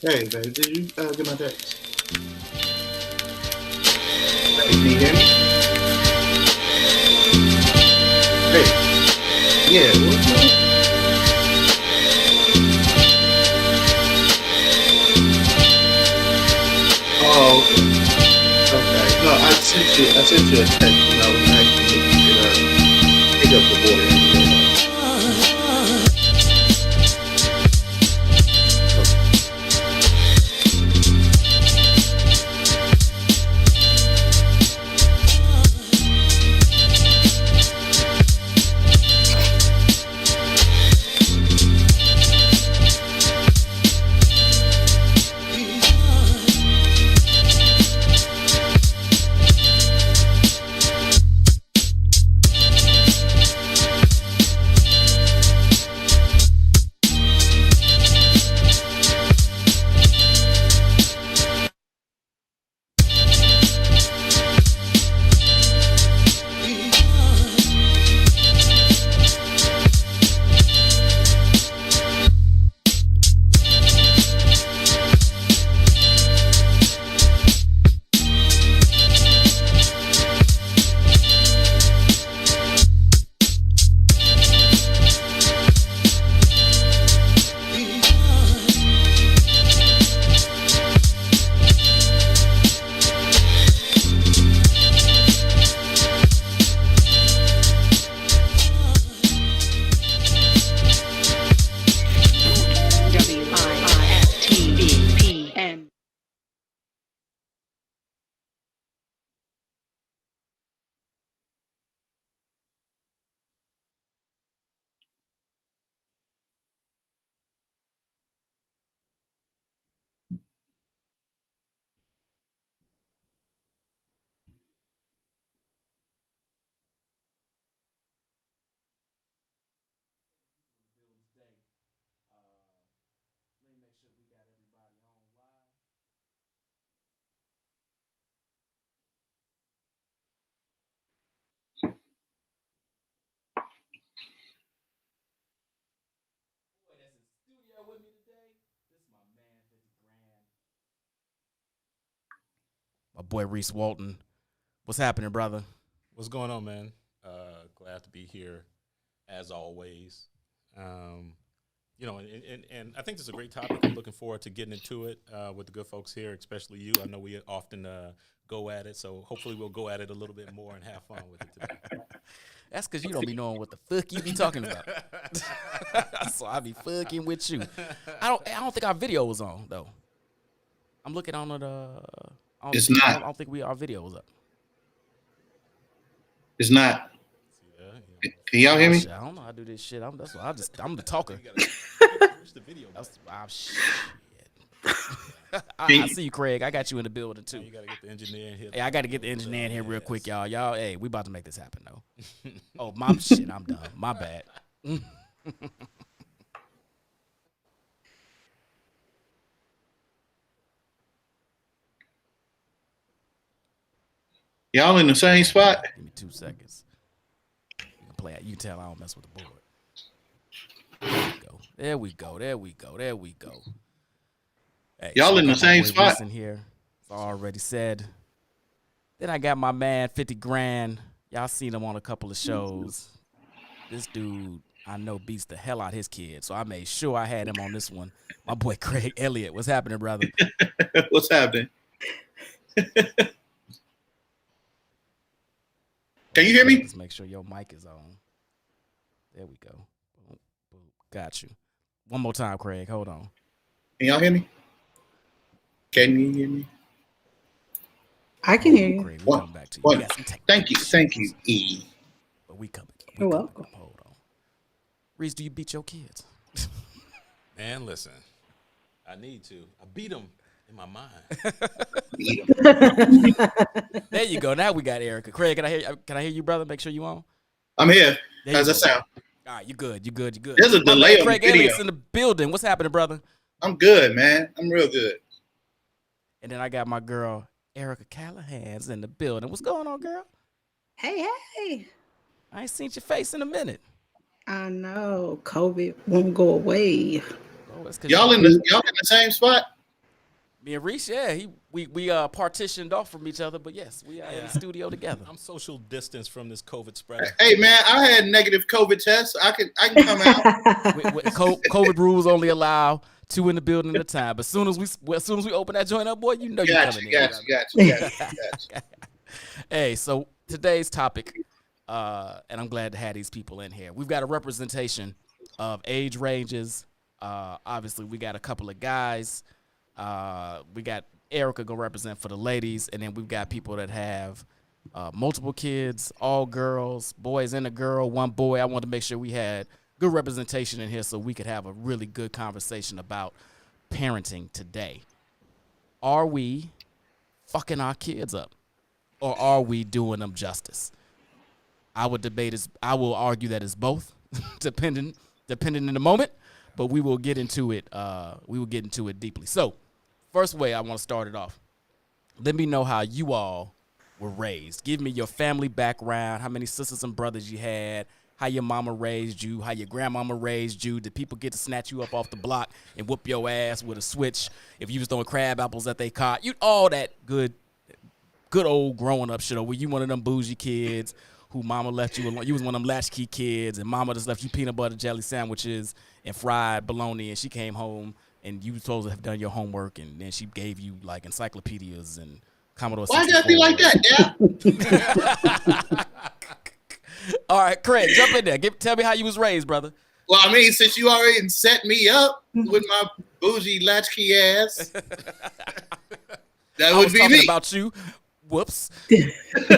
Hey, babe, did you get my text? Hey, can you hear me? Hey, yeah, what's up? Oh, okay. No, I sent you a text when I was asking if you could pick up the boy. WIIFTBPM. Let me make sure we got everybody on live. Boy, that's in studio with me today. This is my man, 50 Grand. My boy Reese Walton. What's happening, brother? What's going on, man? Glad to be here, as always. And I think this is a great topic. I'm looking forward to getting into it with the good folks here, especially you. I know we often go at it, so hopefully we'll go at it a little bit more and have fun with it today. That's because you don't be knowing what the fuck you be talking about. So I be fucking with you. I don't think our video was on though. I'm looking on the. It's not. I don't think our video was up. It's not. Yeah. Can y'all hear me? I don't know how to do this shit. I'm the talker. Where's the video? Shit. I see you, Craig. I got you in the building too. You gotta get the engineer in here. Hey, I got to get the engineer in here real quick, y'all. Hey, we about to make this happen though. Oh, my shit. I'm done. My bad. Y'all in the same spot? Give me 2 seconds. You can play it. You can tell I don't mess with the board. There we go. Hey, Y'all so in the same spot? In here, it's already said. Then I got my man 50 Grand. Y'all seen him on a couple of shows. This dude, I know, beats the hell out his kid, so I made sure I had him on this one. My boy Craig Elliott, what's happening, brother? What's happening? Can you hear me? Let's make sure your mic is on. There we go. Boom, boom. Got you. One more time, Craig. Hold on. Can y'all hear me? Can you hear me? I can hear you. Craig, we come back to you. What? We got some Thank you, technical issues, E. But we coming. You're welcome. Hold on. Reese, do you beat your kids? Man, listen. I need to. I beat them in my mind. There you go. Now we got Erica. Craig, can I hear you, brother? Make sure you on. I'm here. There How's you that go. sound? All right, you good. There's a My delay man on the Craig video. Elliott's in the building. What's happening, brother? I'm good, man. I'm real good. And then I got my girl Erica Callahan's in the building. What's going on, girl? Hey. I ain't seen your face in a minute. I know COVID won't go away. Oh, that's 'cause Y'all in the same spot? Me and Reese, yeah, we partitioned off from each other, but yes, we are in the studio together. I'm social distance from this COVID spreader. Hey man, I had negative COVID tests. I can come out. COVID rules only allow 2 in the building at a time. But as soon as we open that joint up, boy, you know you're coming in. Gotcha. Hey, so today's topic, and I'm glad to have these people in here. We've got a representation of age ranges. Obviously, we got a couple of guys. We got Erica gonna represent for the ladies, and then we've got people that have multiple kids, all girls, boys and a girl, one boy. I wanted to make sure we had good representation in here so we could have a really good conversation about parenting today. Are we fucking our kids up, or are we doing them justice? I will argue that it's both, depending in the moment, but we will get into it. We will get into it deeply. So, first way I want to start it off. Let me know how you all were raised. Give me your family background, how many sisters and brothers you had, how your mama raised you, how your grandmama raised you. Did people get to snatch you up off the block and whoop your ass with a switch if you was throwing crab apples that they caught? All that good old growing up shit. Or were you one of them bougie kids who mama left you alone? You was one of them latchkey kids and mama just left you peanut butter jelly sandwiches and fried bologna, and she came home and you were supposed to have done your homework, and then she gave you like encyclopedias and Commodore 64. Why gotta be like that, yeah? All right, Craig, jump in there. Tell me how you was raised, brother. Well, I mean, since you already set me up with my bougie latchkey ass, that would be me. About you. Whoops. That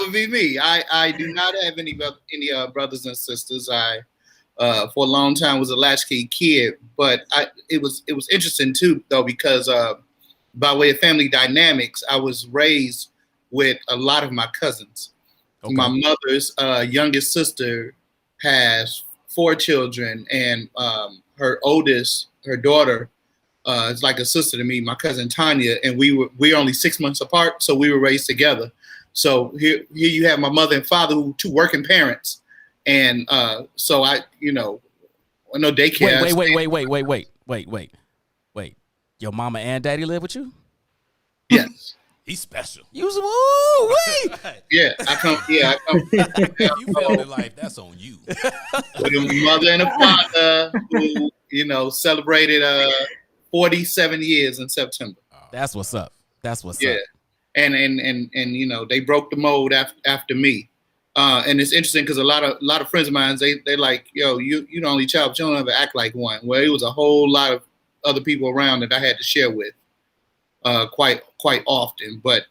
would be me. I do not have any brothers and sisters. I for a long time was a latchkey kid, but it was interesting too though, because by way of family dynamics, I was raised with a lot of my cousins. Okay. My mother's youngest sister has 4 children, and her daughter is like a sister to me, my cousin Tanya, and we're only 6 months apart, so we were raised together. So here you have my mother and father, who 2 working parents, and so I know daycare. Wait. Your mama and daddy live with you? Yes. He's special. You was wait. Yeah, I come. You failed in life. That's on you. With a mother and a father who celebrated 47 years in September. That's what's up. That's what's up. Yeah, and they broke the mold after me, and it's interesting because a lot of friends of mine, they like, yo, you the only child, but you don't ever act like one. Well, it was a whole lot of other people around that I had to share with quite often, but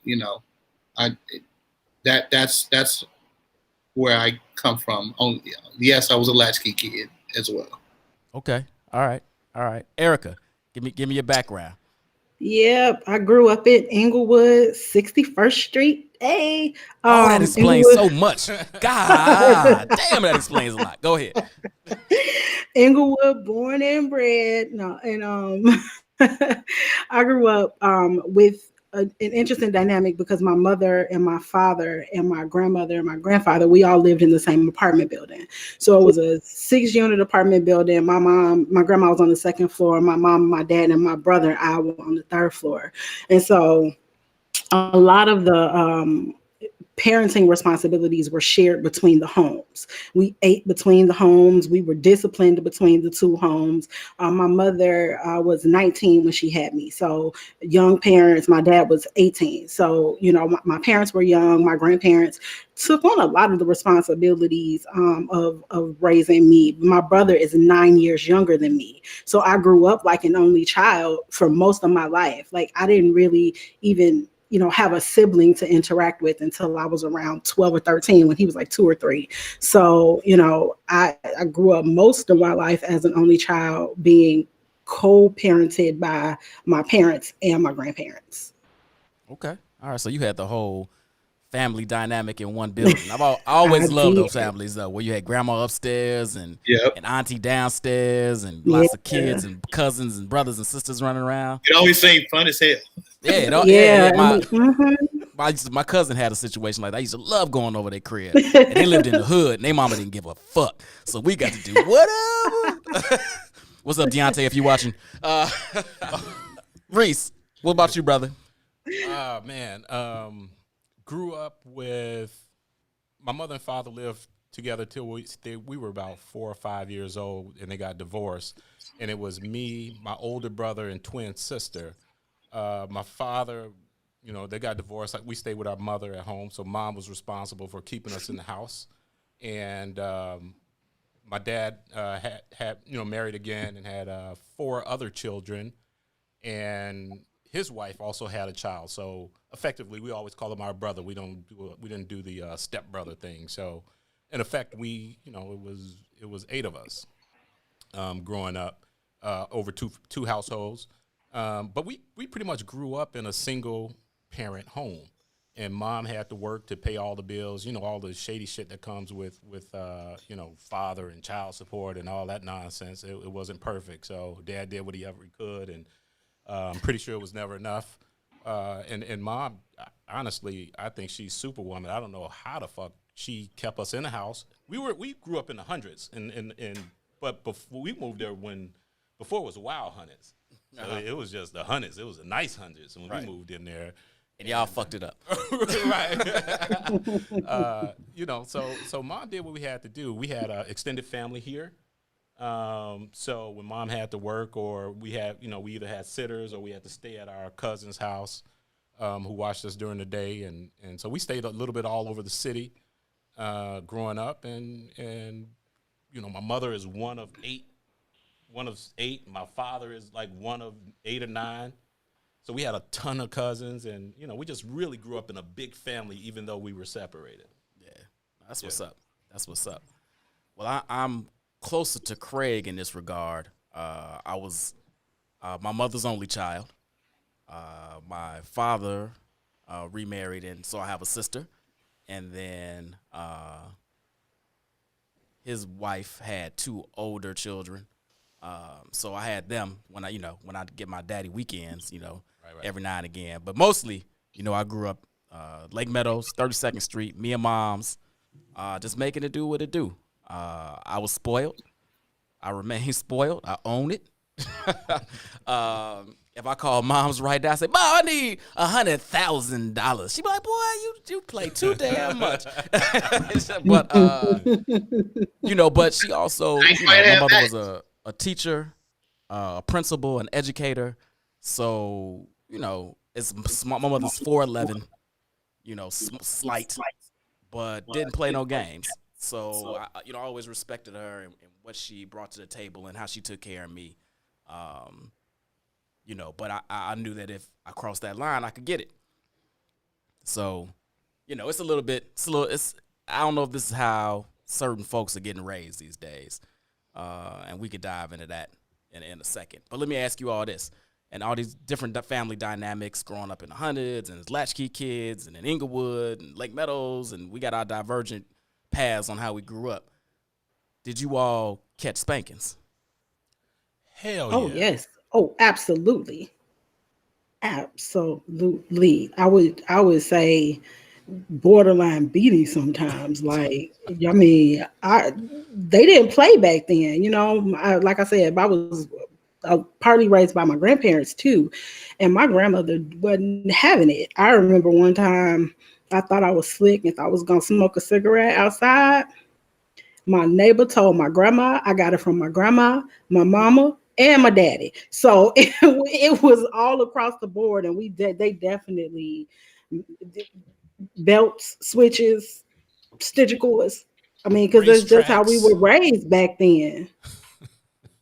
that's where I come from. Yes, I was a latchkey kid as well. Okay. All right. Erica, give me your background. Yep, I grew up in Inglewood, 61st Street. Hey, that explains so much. God damn, that explains a lot. Go ahead. Inglewood, born and bred. No, and I grew up with an interesting dynamic because my mother and my father and my grandmother and my grandfather, we all lived in the same apartment building. So it was a 6-unit apartment building. My grandma was on the 2nd floor. My mom, my dad, and my brother and I were on the 3rd floor. And so a lot of the parenting responsibilities were shared between the homes. We ate between the homes. We were disciplined between the 2 homes. My mother was 19 when she had me. So young parents, my dad was 18. So, my parents were young. My grandparents took on a lot of the responsibilities of raising me. My brother is 9 years younger than me. So I grew up like an only child for most of my life. Like I didn't really even have a sibling to interact with until I was around 12 or 13 when he was like 2 or 3. So, I grew up most of my life as an only child being co-parented by my parents and my grandparents. Okay. All right. So you had the whole family dynamic in one building. I always loved those families though, where you had grandma upstairs and auntie downstairs and lots of kids and cousins and brothers and sisters running around. It always seemed fun as hell. My cousin had a situation like that. I used to love going over their crib. And they lived in the hood and their mama didn't give a fuck. So we got to do whatever. What's up, Deontay, if you're watching? Reese, what about you, brother? Man, grew up with my mother and father lived together till we were about 4 or 5 years old, and they got divorced. And it was me, my older brother, and twin sister. My father, they got divorced. Like, we stayed with our mother at home, so mom was responsible for keeping us in the house. And my dad had married again and had 4 other children, and his wife also had a child. So effectively, we always call him our brother. We didn't do the stepbrother thing. So in effect, it was 8 of us growing up over two households. But we pretty much grew up in a single parent home, and mom had to work to pay all the bills, all the shady shit that comes with father and child support and all that nonsense. It wasn't perfect. So dad did what he ever could, and I'm pretty sure it was never enough. And mom, honestly, I think she's superwoman. I don't know how the fuck she kept us in the house. We grew up in the hundreds, but before we moved there, before it was wild hundreds. So it was just the hundreds. It was a nice hundreds when we moved in there. And y'all fucked it up. Right. So mom did what we had to do. We had an extended family here. So when mom had to work, or we either had sitters or we had to stay at our cousin's house, who watched us during the day. And so we stayed a little bit all over the city, growing up. And my mother is one of eight. My father is like one of 8 or 9. So we had a ton of cousins, and we just really grew up in a big family, even though we were separated. Yeah, that's what's up. That's what's up. Well, I'm closer to Craig in this regard. I was my mother's only child. My father remarried, and so I have a sister, and then his wife had 2 older children. So I had them when I get my daddy weekends, every now and again. But mostly, I grew up Lake Meadows, 32nd Street, me and mom's, just making it do what it do. I was spoiled. I remain spoiled. I own it. If I call mom's right now, I say, Mom, I need $100,000. She be like, boy, you play too damn much. But, but she also, my mother was a teacher, a principal, an educator. So, my mother's 4'11", slight, but didn't play no games. So, I always respected her and what she brought to the table and how she took care of me. But I knew that if I crossed that line, I could get it. So, it's I don't know if this is how certain folks are getting raised these days. And we could dive into that in a second. But let me ask you all this. And all these different family dynamics growing up in the hundreds, and as latchkey kids, and in Inglewood, and Lake Meadows, and we got our divergent paths on how we grew up. Did you all catch spankings? Hell Oh, yeah. yes. Oh, absolutely. Absolutely. I would say borderline beating sometimes. Like, I mean, they didn't play back then. Like I said, I was partly raised by my grandparents too, and my grandmother wasn't having it. I remember one time I thought I was slick and thought I was gonna smoke a cigarette outside. My neighbor told my grandma. I got it from my grandma, my mama, and my daddy. So it was all across the board, and they definitely belts, switches, stitcher cords. I mean, because that's just how we were raised back then.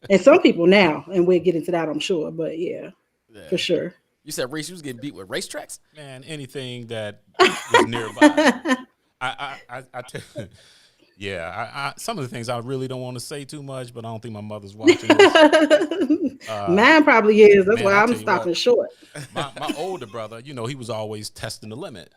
And some people now, and we'll get into that, I'm sure. But yeah, for sure. You said Reese, you was getting beat with racetracks? Man, anything that was nearby. I tell you, yeah, some of the things I really don't want to say too much, but I don't think my mother's watching this. Mine probably is. That's why I'm stopping short. My older brother, he was always testing the limit.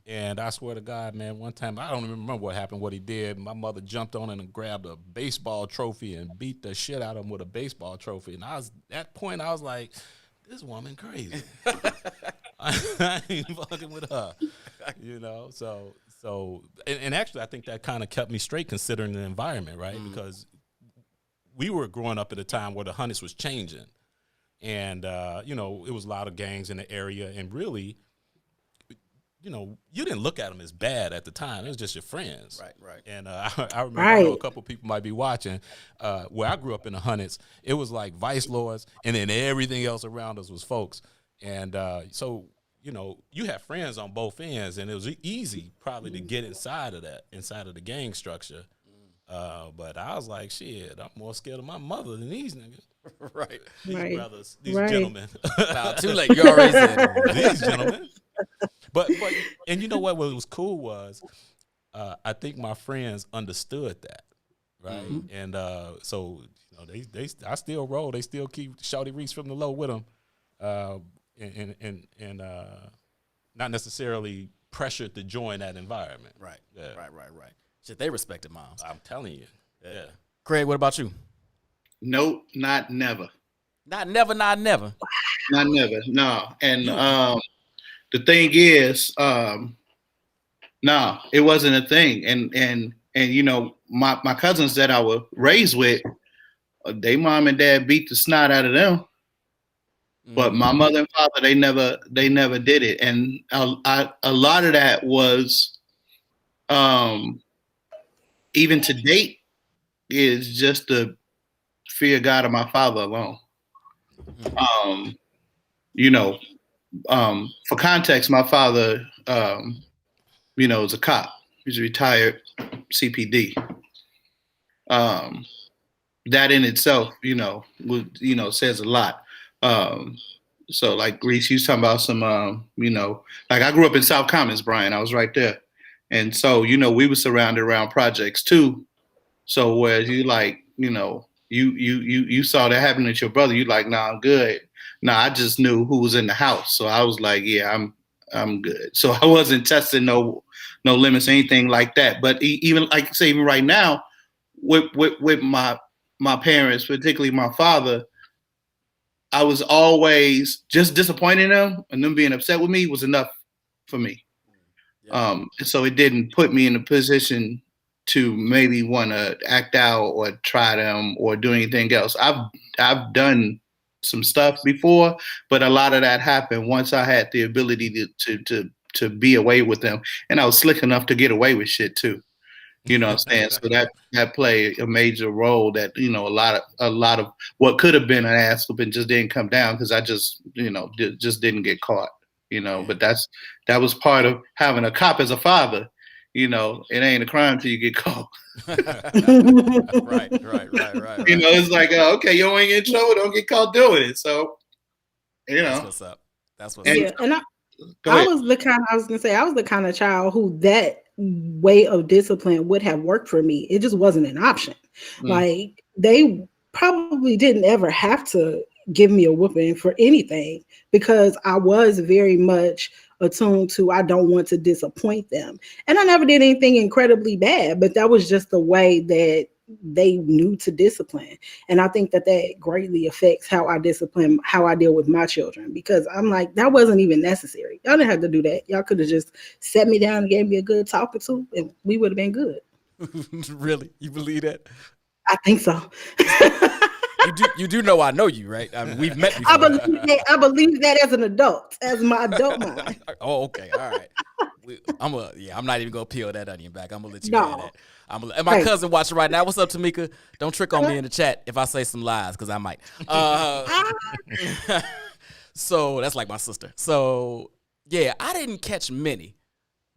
And I swear to God, man, one time, I don't even remember what happened, what he did. My mother jumped on him and grabbed a baseball trophy and beat the shit out of him with a baseball trophy. And at that point, I was like, this woman crazy. I ain't fucking with her, So, and actually, I think that kind of kept me straight considering the environment, right? Because we were growing up at a time where the Hunnits was changing, and you know, it was a lot of gangs in the area, and really, you know, you didn't look at them as bad at the time. It was just your friends. Right. And I remember I know a couple people might be watching. Where I grew up in the Hunnits, it was like vice lords, and then everything else around us was folks. And so, you know, you have friends on both ends, and it was easy probably to get inside of the gang structure. But I was like, shit, I'm more scared of my mother than these niggas. Right. These brothers, these Right. gentlemen. Nah, too late. You already said it. These gentlemen. But and you know what was cool was I think my friends understood that, right? And so you know they I still roll. They still keep Shawty Reese from the low with them, and not necessarily pressured to join that environment. Right. Yeah. Right. Shit, they respected moms. I'm telling you. Yeah. Craig, what about you? Nope, not never. Not never. Not never. No. And the thing is, no, it wasn't a thing. And you know, my cousins that I was raised with, they mom and dad beat the snot out of them. But my mother and father, they never did it. And a lot of that was, even to date, is just the fear of God of my father alone. You know, for context, my father, you know, is a cop. He's a retired CPD. That in itself, you know, says a lot. So like Reese, you was talking about some, you know, like I grew up in South Commons, Brian. I was right there. And so, you know, we were surrounded around projects too. So whereas you like, you know, you saw that happening to your brother, you like, nah, I'm good. Nah, I just knew who was in the house. So I was like, yeah, I'm good. So I wasn't testing no limits, anything like that. But even like say, even right now, with my parents, particularly my father, I was always just disappointing them, and them being upset with me was enough for me. Yeah. So it didn't put me in a position to maybe want to act out or try them or do anything else. I've done some stuff before, but a lot of that happened once I had the ability to be away with them, and I was slick enough to get away with shit too. You know what I'm saying? So that played a major role. That, you know, a lot of what could have been an ass whooping just didn't come down because I just, you know, just didn't get caught. You know, but that was part of having a cop as a father. You know, it ain't a crime till you get caught. Right. You know, it's like, okay, you ain't in trouble, don't get caught doing it. So, you know, That's what's up. Yeah, and Go I ahead. was the kind of child who that way of discipline would have worked for me. It just wasn't an option. Like they probably didn't ever have to give me a whooping for anything because I was very much attuned to I don't want to disappoint them. And I never did anything incredibly bad, but that was just the way that they knew to discipline. And I think that greatly affects how I discipline, how I deal with my children, because I'm like, that wasn't even necessary. Y'all didn't have to do that. Y'all could have just set me down and gave me a good talking to, and we would have been good. Really? You believe that? I think so. You do know I know you, right? I mean, we've met before. I believe that as an adult, as my adult mind. Oh, okay. All right. I'm not even gonna peel that onion back. I'm gonna let you No. have that. And my cousin watching right now. What's up, Tamika? Don't trick on me in the chat if I say some lies, because I might. So that's like my sister. So yeah, I didn't catch many,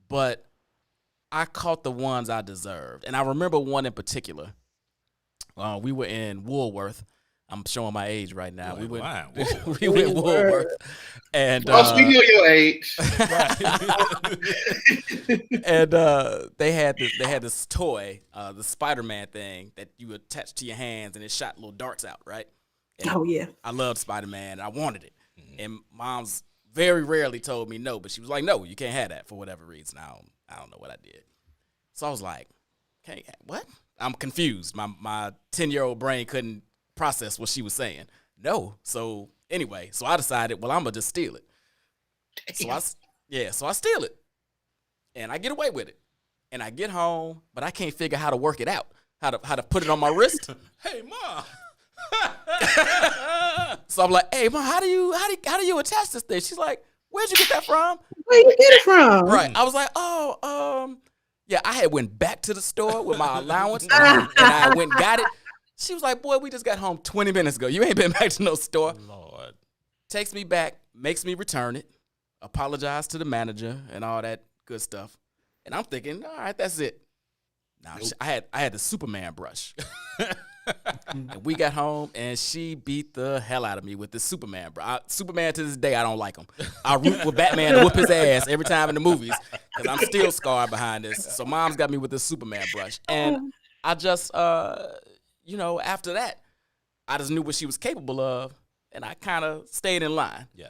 but I caught the ones I deserved. And I remember one in particular. We were in Woolworth. I'm showing my age right now. Like, We went wow. Woolworth. And Speaking of your age, and they had this toy, the Spider-Man thing that you attach to your hands and it shot little darts out, right? And Oh yeah. I loved Spider-Man. I wanted it. And mom's very rarely told me no, but she was like, no, you can't have that for whatever reason. I don't know what I did. So I was like, okay, what? I'm confused. My 10-year-old brain couldn't process what she was saying. No. So anyway, I decided, well, I'm gonna just steal it. So I steal it. And I get away with it. And I get home, but I can't figure how to work it out. how to put it on my wrist. Hey, mom. So I'm like, hey, mom, how do you attach this thing? She's like, where'd you get that from? Where you get it from? Right. I was like, yeah, I had went back to the store with my allowance and I went and got it. She was like, boy, we just got home 20 minutes ago. You ain't been back to no store. Lord. Takes me back, makes me return it, apologize to the manager and all that good stuff. And I'm thinking, all right, that's it. Now I had the Superman brush. And we got home and she beat the hell out of me with the Superman brush. Superman to this day, I don't like him. I root for Batman to whoop his ass every time in the movies because I'm still scarred behind this. So mom's got me with the Superman brush. And I just, after that, I just knew what she was capable of and I kind of stayed in line. Yeah.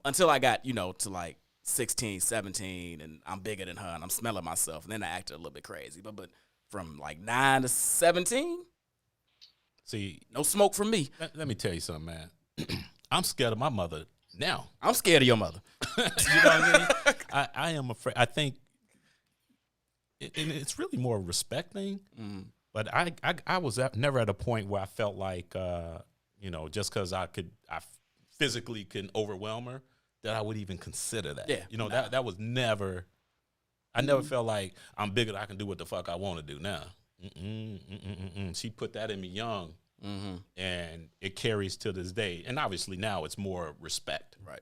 Until I got, to like 16, 17 and I'm bigger than her and I'm smelling myself. And then I acted a little bit crazy. But from like 9 to 17, see, no smoke from me. let me tell you something, man. I'm scared of my mother now. I'm scared of your mother. You know what I mean? I am afraid. I think and it's really more a respect thing. But I was never at a point where I felt like, just because I physically can overwhelm her, that I would even consider that. Yeah. That was never. I never felt like I'm bigger than I can do what the fuck I want to do now. She put that in me young, and it carries to this day. And obviously now it's more respect, Right?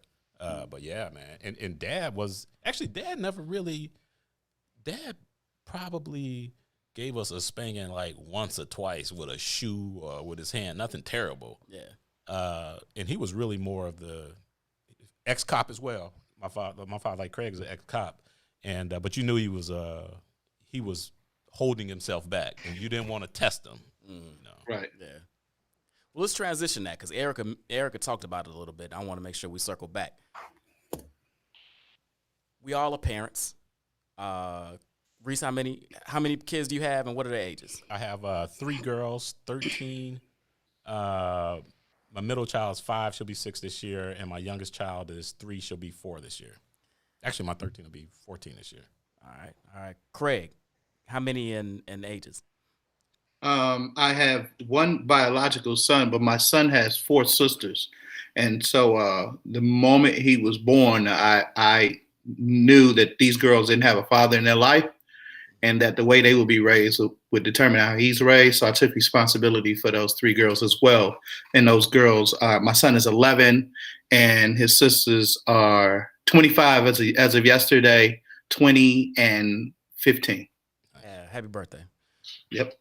But yeah, man. And Dad probably gave us a spanking like once or twice with a shoe or with his hand. Nothing terrible. Yeah. And he was really more of the ex-cop as well. My father, like Craig, is an ex-cop, and but you knew he was holding himself back, and you didn't want to test him. Right. Yeah. Well, let's transition that because Erica talked about it a little bit. I want to make sure we circle back. We all are parents. Reese, how many kids do you have, and what are their ages? I have 3 girls, 13. My middle child is 5; she'll be 6 this year, and my youngest child is 3; she'll be 4 this year. Actually, my 13 will be 14 this year. All right. Craig, how many in ages? I have one biological son, but my son has 4 sisters. And so the moment he was born, I knew that these girls didn't have a father in their life and that the way they would be raised would determine how he's raised. So I took responsibility for those 3 girls as well. And those girls, my son is 11 and his sisters are 25 as of yesterday, 20 and 15. Yeah, happy birthday. Yep.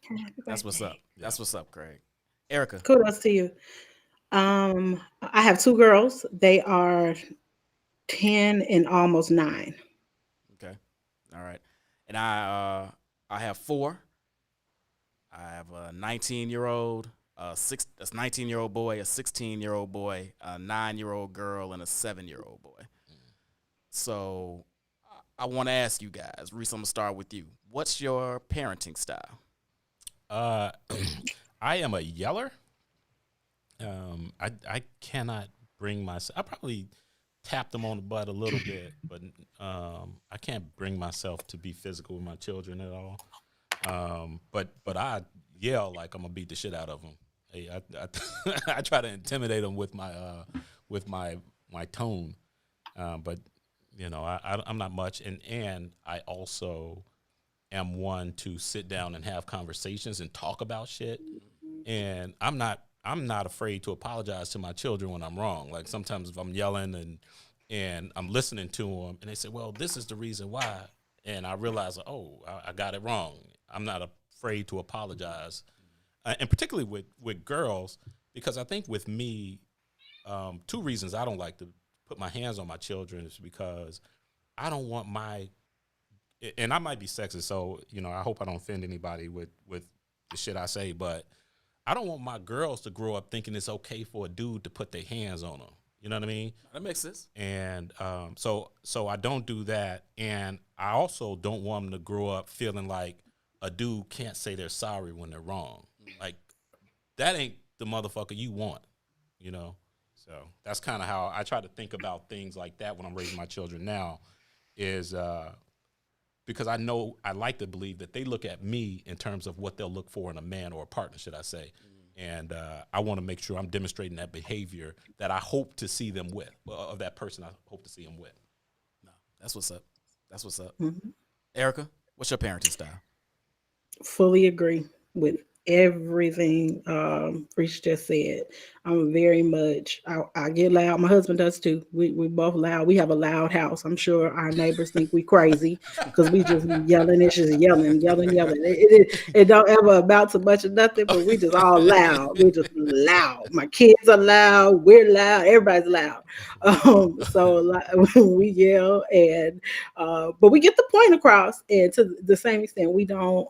That's what's up. That's what's up, Craig. Erica. Kudos to you. I have 2 girls. They are 10 and almost 9. Okay. All right. And I have 4. I have a 19-year-old, a 19-year-old boy, a 16-year-old boy, a 9-year-old girl, and a 7-year-old boy. So I want to ask you guys, Reese, I'm going to start with you. What's your parenting style? I am a yeller. I cannot bring myself. I probably tap them on the butt a little bit, but I can't bring myself to be physical with my children at all. But I yell like I'm gonna beat the shit out of them. Hey, I try to intimidate them with my tone. But I'm not much, and I also am one to sit down and have conversations and talk about shit. And I'm not afraid to apologize to my children when I'm wrong. Like sometimes if I'm yelling and I'm listening to them and they say, well, this is the reason why. And I realize, I got it wrong. I'm not afraid to apologize. And particularly with girls, because I think with me, 2 reasons I don't like to put my hands on my children is because I don't want and I might be sexist, so, I hope I don't offend anybody with the shit I say, but I don't want my girls to grow up thinking it's okay for a dude to put their hands on them. You know what I mean? That makes sense. And so I don't do that. And I also don't want them to grow up feeling like a dude can't say they're sorry when they're wrong. Like, that ain't the motherfucker you want, So that's kind of how I try to think about things like that when I'm raising my children now is because I like to believe that they look at me in terms of what they'll look for in a man or a partner, should I say. And I want to make sure I'm demonstrating that behavior that I hope to see them with, of that person I hope to see them with. No, that's what's up. That's what's up. Mhm. Erica, what's your parenting style? Fully agree with everything Reach just said. I'm very much, I get loud. My husband does too. We both loud. We have a loud house. I'm sure our neighbors think we crazy because we just be yelling. It's just yelling. It don't ever amount to much of nothing, but we just all loud. We're just loud. My kids are loud. We're loud. Everybody's loud. So we yell, and but we get the point across. And to the same extent, we don't.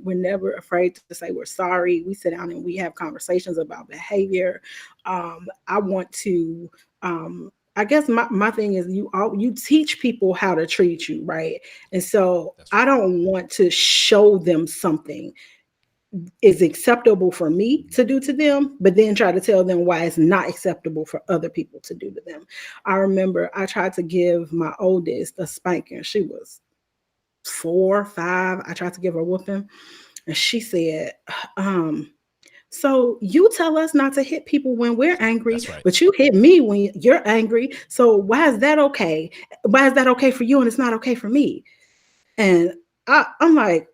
We're never afraid to say we're sorry. We sit down and we have conversations about behavior. I want to. I guess my thing is you teach people how to treat you, right? And so I don't want to show them something is acceptable for me to do to them, but then try to tell them why it's not acceptable for other people to do to them. I remember I tried to give my oldest a spanking. She was 4, 5. I tried to give her a whooping, and she said, so you tell us not to hit people when we're angry, Right. but you hit me when you're angry. So why is that okay? Why is that okay for you and it's not okay for me? And I'm like,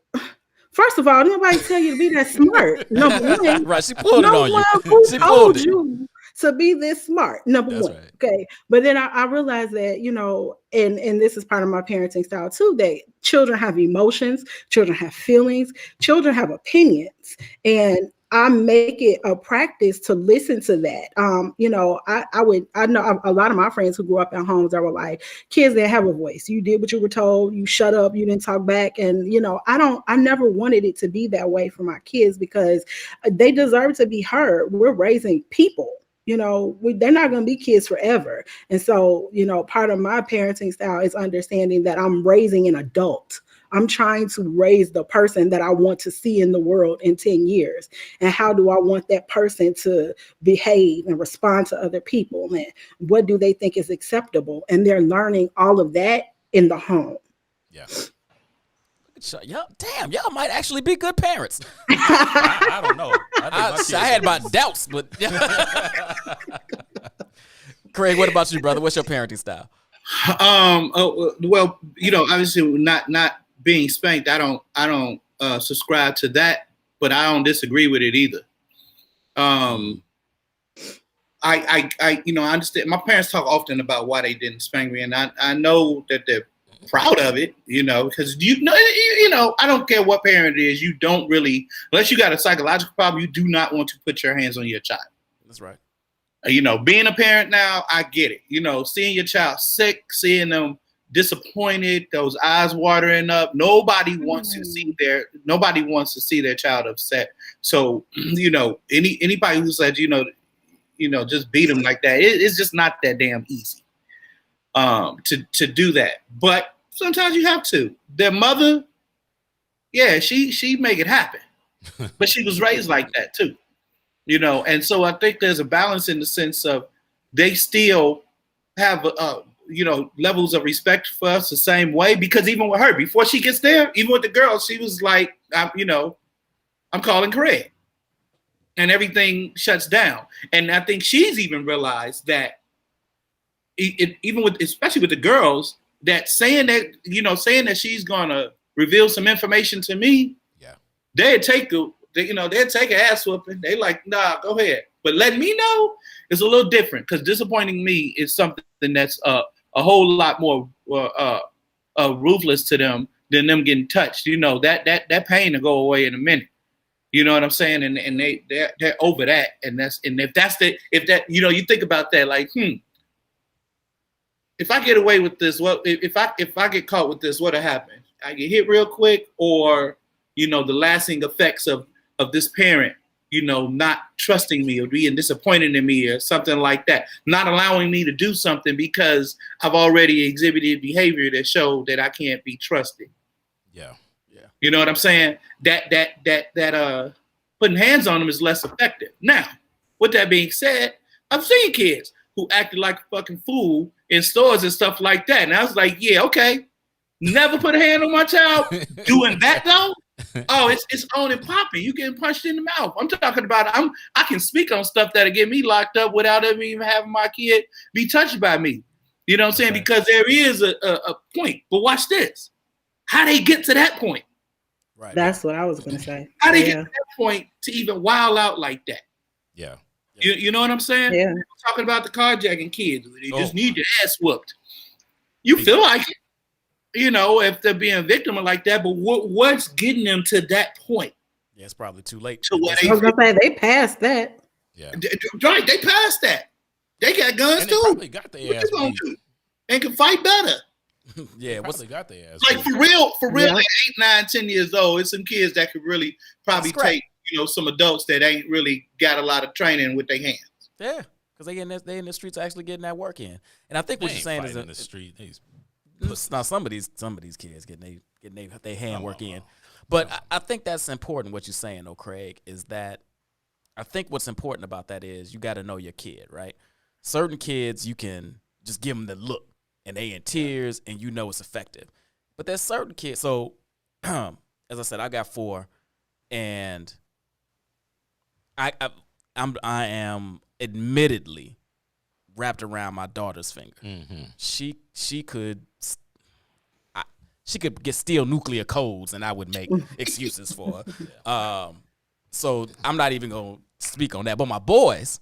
first of all, nobody tell you to be that smart. Number one, Right, she pulled it on you. Who She told pulled it. you to be this smart? Number That's one. right. Okay. But then I realized that, and this is part of my parenting style too, that children have emotions, children have feelings, children have opinions. And I make it a practice to listen to that. I know a lot of my friends who grew up in homes that were like, kids didn't have a voice. You did what you were told, you shut up, you didn't talk back. And, I never wanted it to be that way for my kids because they deserve to be heard. We're raising people. They're not going to be kids forever. And so, part of my parenting style is understanding that I'm raising an adult. I'm trying to raise the person that I want to see in the world in 10 years. And how do I want that person to behave and respond to other people? And what do they think is acceptable? And they're learning all of that in the home. Yeah. So, y'all might actually be good parents. I don't know. I had my doubts, but Craig, what about you, brother? What's your parenting style? Well, obviously not being spanked. I don't subscribe to that, but I don't disagree with it either. I understand. My parents talk often about why they didn't spank me, and I know that they're proud of it, because I don't care what parent it is, you don't really, unless you got a psychological problem, you do not want to put your hands on your child. That's right. Being a parent now, I get it. Seeing your child sick, seeing them disappointed, those eyes watering up. Nobody wants to see their child upset. So, anybody who said, just beat them like that, it's just not that damn easy to do that. But sometimes you have to. Their mother, yeah, she make it happen. But she was raised like that too. And so I think there's a balance in the sense of they still have levels of respect for us the same way, because even with her, before she gets there, even with the girls, she was like, I'm calling Craig, and everything shuts down. And I think she's even realized that especially with the girls, that saying that she's gonna reveal some information to me, yeah, they'll take an ass whooping. They like, nah, go ahead. But letting me know is a little different, because disappointing me is something that's a whole lot more ruthless to them than them getting touched. That pain will go away in a minute. You know what I'm saying? And they're over that. And you think about that, like, if I get away with this, if I get caught with this, what'll happen? I get hit real quick, or the lasting effects of this parent, not trusting me or being disappointed in me or something like that, not allowing me to do something because I've already exhibited behavior that showed that I can't be trusted. Yeah. You know what I'm saying? That putting hands on them is less effective. Now, with that being said, I've seen kids who acted like a fucking fool in stores and stuff like that. And I was like, yeah, okay. Never put a hand on my child. Doing that though, oh, it's on and popping. You getting punched in the mouth. I'm talking about. I can speak on stuff that'll get me locked up without ever even having my kid be touched by me. You know what I'm saying? Okay. Because there is a point. But watch this. How they get to that point? Right. That's what I was gonna say. How they get to that point to even wild out like that? Yeah. You know what I'm saying? Yeah. We're talking about the carjacking kids. They just Oh. need their ass whooped. You feel like it, you know, if they're being a victim like that, but what's getting them to that point? Yeah, it's probably too late. To what I was gonna say they passed that. Yeah. Right, they passed that. They got guns And they too. probably got their What ass you gonna beat. do? They can fight better. Yeah, what's Probably got their ass Like beat. for real, Yeah. at 8, 9, 10 years old, it's some kids that could really probably Scrap. take, you know, some adults that ain't really got a lot of training with their hands. yeah, because they in the streets actually getting that work in. And I think what They you're ain't saying fighting is in the street. These now some of these kids getting they hand work Come on. in. But I think that's important. What you're saying, though, Craig, is that I think what's important about that is you got to know your kid, right? Certain kids you can just give them the look and they in tears and you know it's effective. But there's certain kids. So as I said, I got 4, and I am admittedly wrapped around my daughter's finger. Mm-hmm. She could get steal nuclear codes and I would make excuses for her. So I'm not even gonna speak on that. But my boys,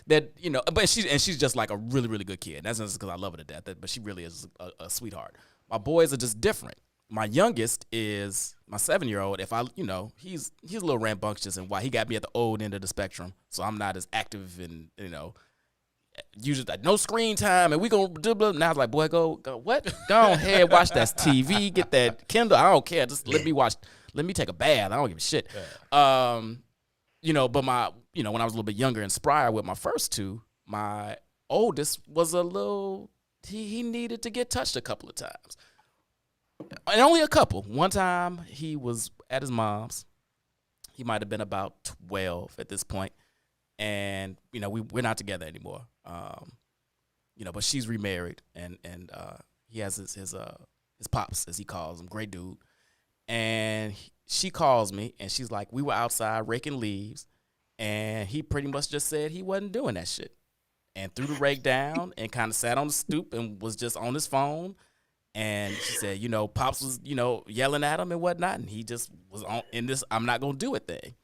that you know, but she's just like a really really good kid. That's just because I love her to death. But she really is a sweetheart. My boys are just different. My youngest is my 7-year-old. If I, you know, he's a little rambunctious and why he got me at the old end of the spectrum. So I'm not as active and you know. Usually like no screen time and we gonna do blah. Now I was like, boy, go what? Go ahead, watch that TV, get that Kindle. I don't care. Just let me take a bath. I don't give a shit. You know, but when I was a little bit younger and sprier with my first 2, my oldest was a little he needed to get touched a couple of times. And only a couple. One time he was at his mom's. He might have been about 12 at this point. And you know we're not together anymore. You know, but she's remarried, and he has his pops, as he calls him, great dude. And she calls me, and she's like, we were outside raking leaves, and he pretty much just said he wasn't doing that shit, and threw the rake down, and kind of sat on the stoop and was just on his phone. And she said, you know, pops was yelling at him and whatnot, and he just was on in this I'm not gonna do it thing.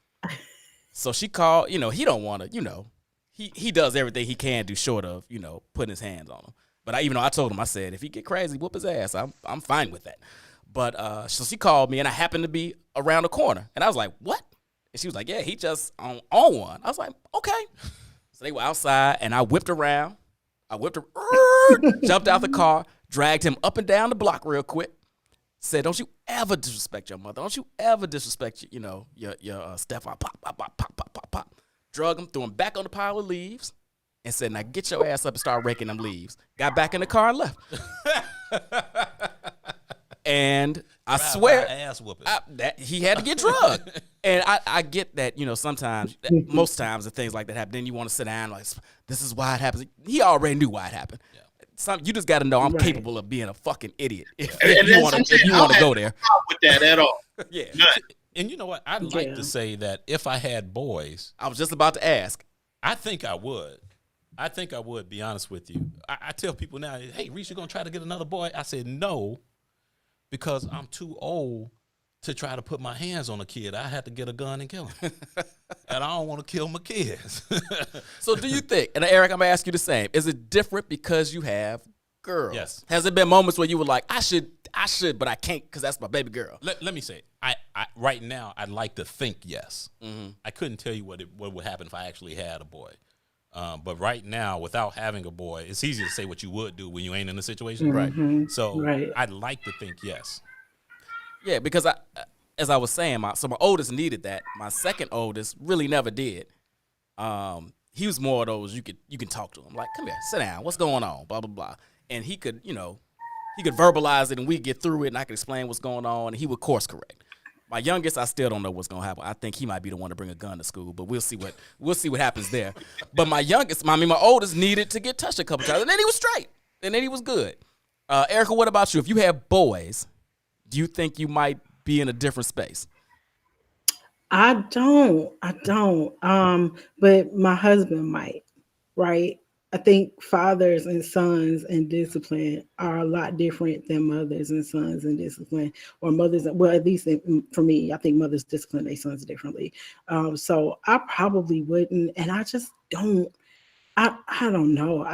So she called, you know, he don't want to, you know, he does everything he can do short of, you know, putting his hands on him. But even though I told him, I said, if he get crazy, whoop his ass. I'm fine with that. But so she called me and I happened to be around the corner. And I was like, what? And she was like, yeah, he just on one. I was like, okay. So they were outside and I whipped around. Jumped out the car, dragged him up and down the block real quick. Said, don't you ever disrespect your mother. Don't you ever disrespect your stepfather. Pop, pop, pop, pop, pop, pop, pop. Drug him, threw him back on the pile of leaves, and said, now get your ass up and start raking them leaves. Got back in the car and left. And I swear, ass whooping. that he had to get drugged. And I get that, you know, sometimes, most times, if things like that happen, then you want to sit down like, this is why it happens. He already knew why it happened. You just got to know I'm Right. capable of being a fucking idiot if And you that's want what I'm to if saying. you I want to don't go have there. With that at all. Yeah. None. And you know what? I'd like Yeah. to say that if I had boys, I was just about to ask. I think I would. Be honest with you. I tell people now, hey, Reese, you gonna try to get another boy? I said no, because I'm too old to try to put my hands on a kid. I had to get a gun and kill him, and I don't want to kill my kids. So do you think, and Eric, I'm gonna ask you the same, is it different because you have girls? Yes. Has there been moments where you were like, I should, but I can't because that's my baby girl? Let me say, I right now I'd like to think yes. Mm-hmm. I couldn't tell you what would happen if I actually had a boy. But right now, without having a boy, it's easy to say what you would do when you ain't in the situation. Mhm. So Right. I'd like to think yes. Yeah, because as I was saying, my oldest needed that. My second oldest really never did. He was more of those you can talk to him like, come here, sit down, what's going on, blah blah blah, and he could verbalize it and we get through it and I could explain what's going on and he would course correct. My youngest, I still don't know what's gonna happen. I think he might be the one to bring a gun to school, but we'll see what happens there. But my oldest needed to get touched a couple times, and then he was straight, and then he was good. Erica, what about you? If you have boys, do you think you might be in a different space? I don't. But my husband might, right? I think fathers and sons and discipline are a lot different than mothers and sons and discipline, or mothers. Well, at least for me, I think mothers discipline their sons differently. So I probably wouldn't, and I just don't. I don't know.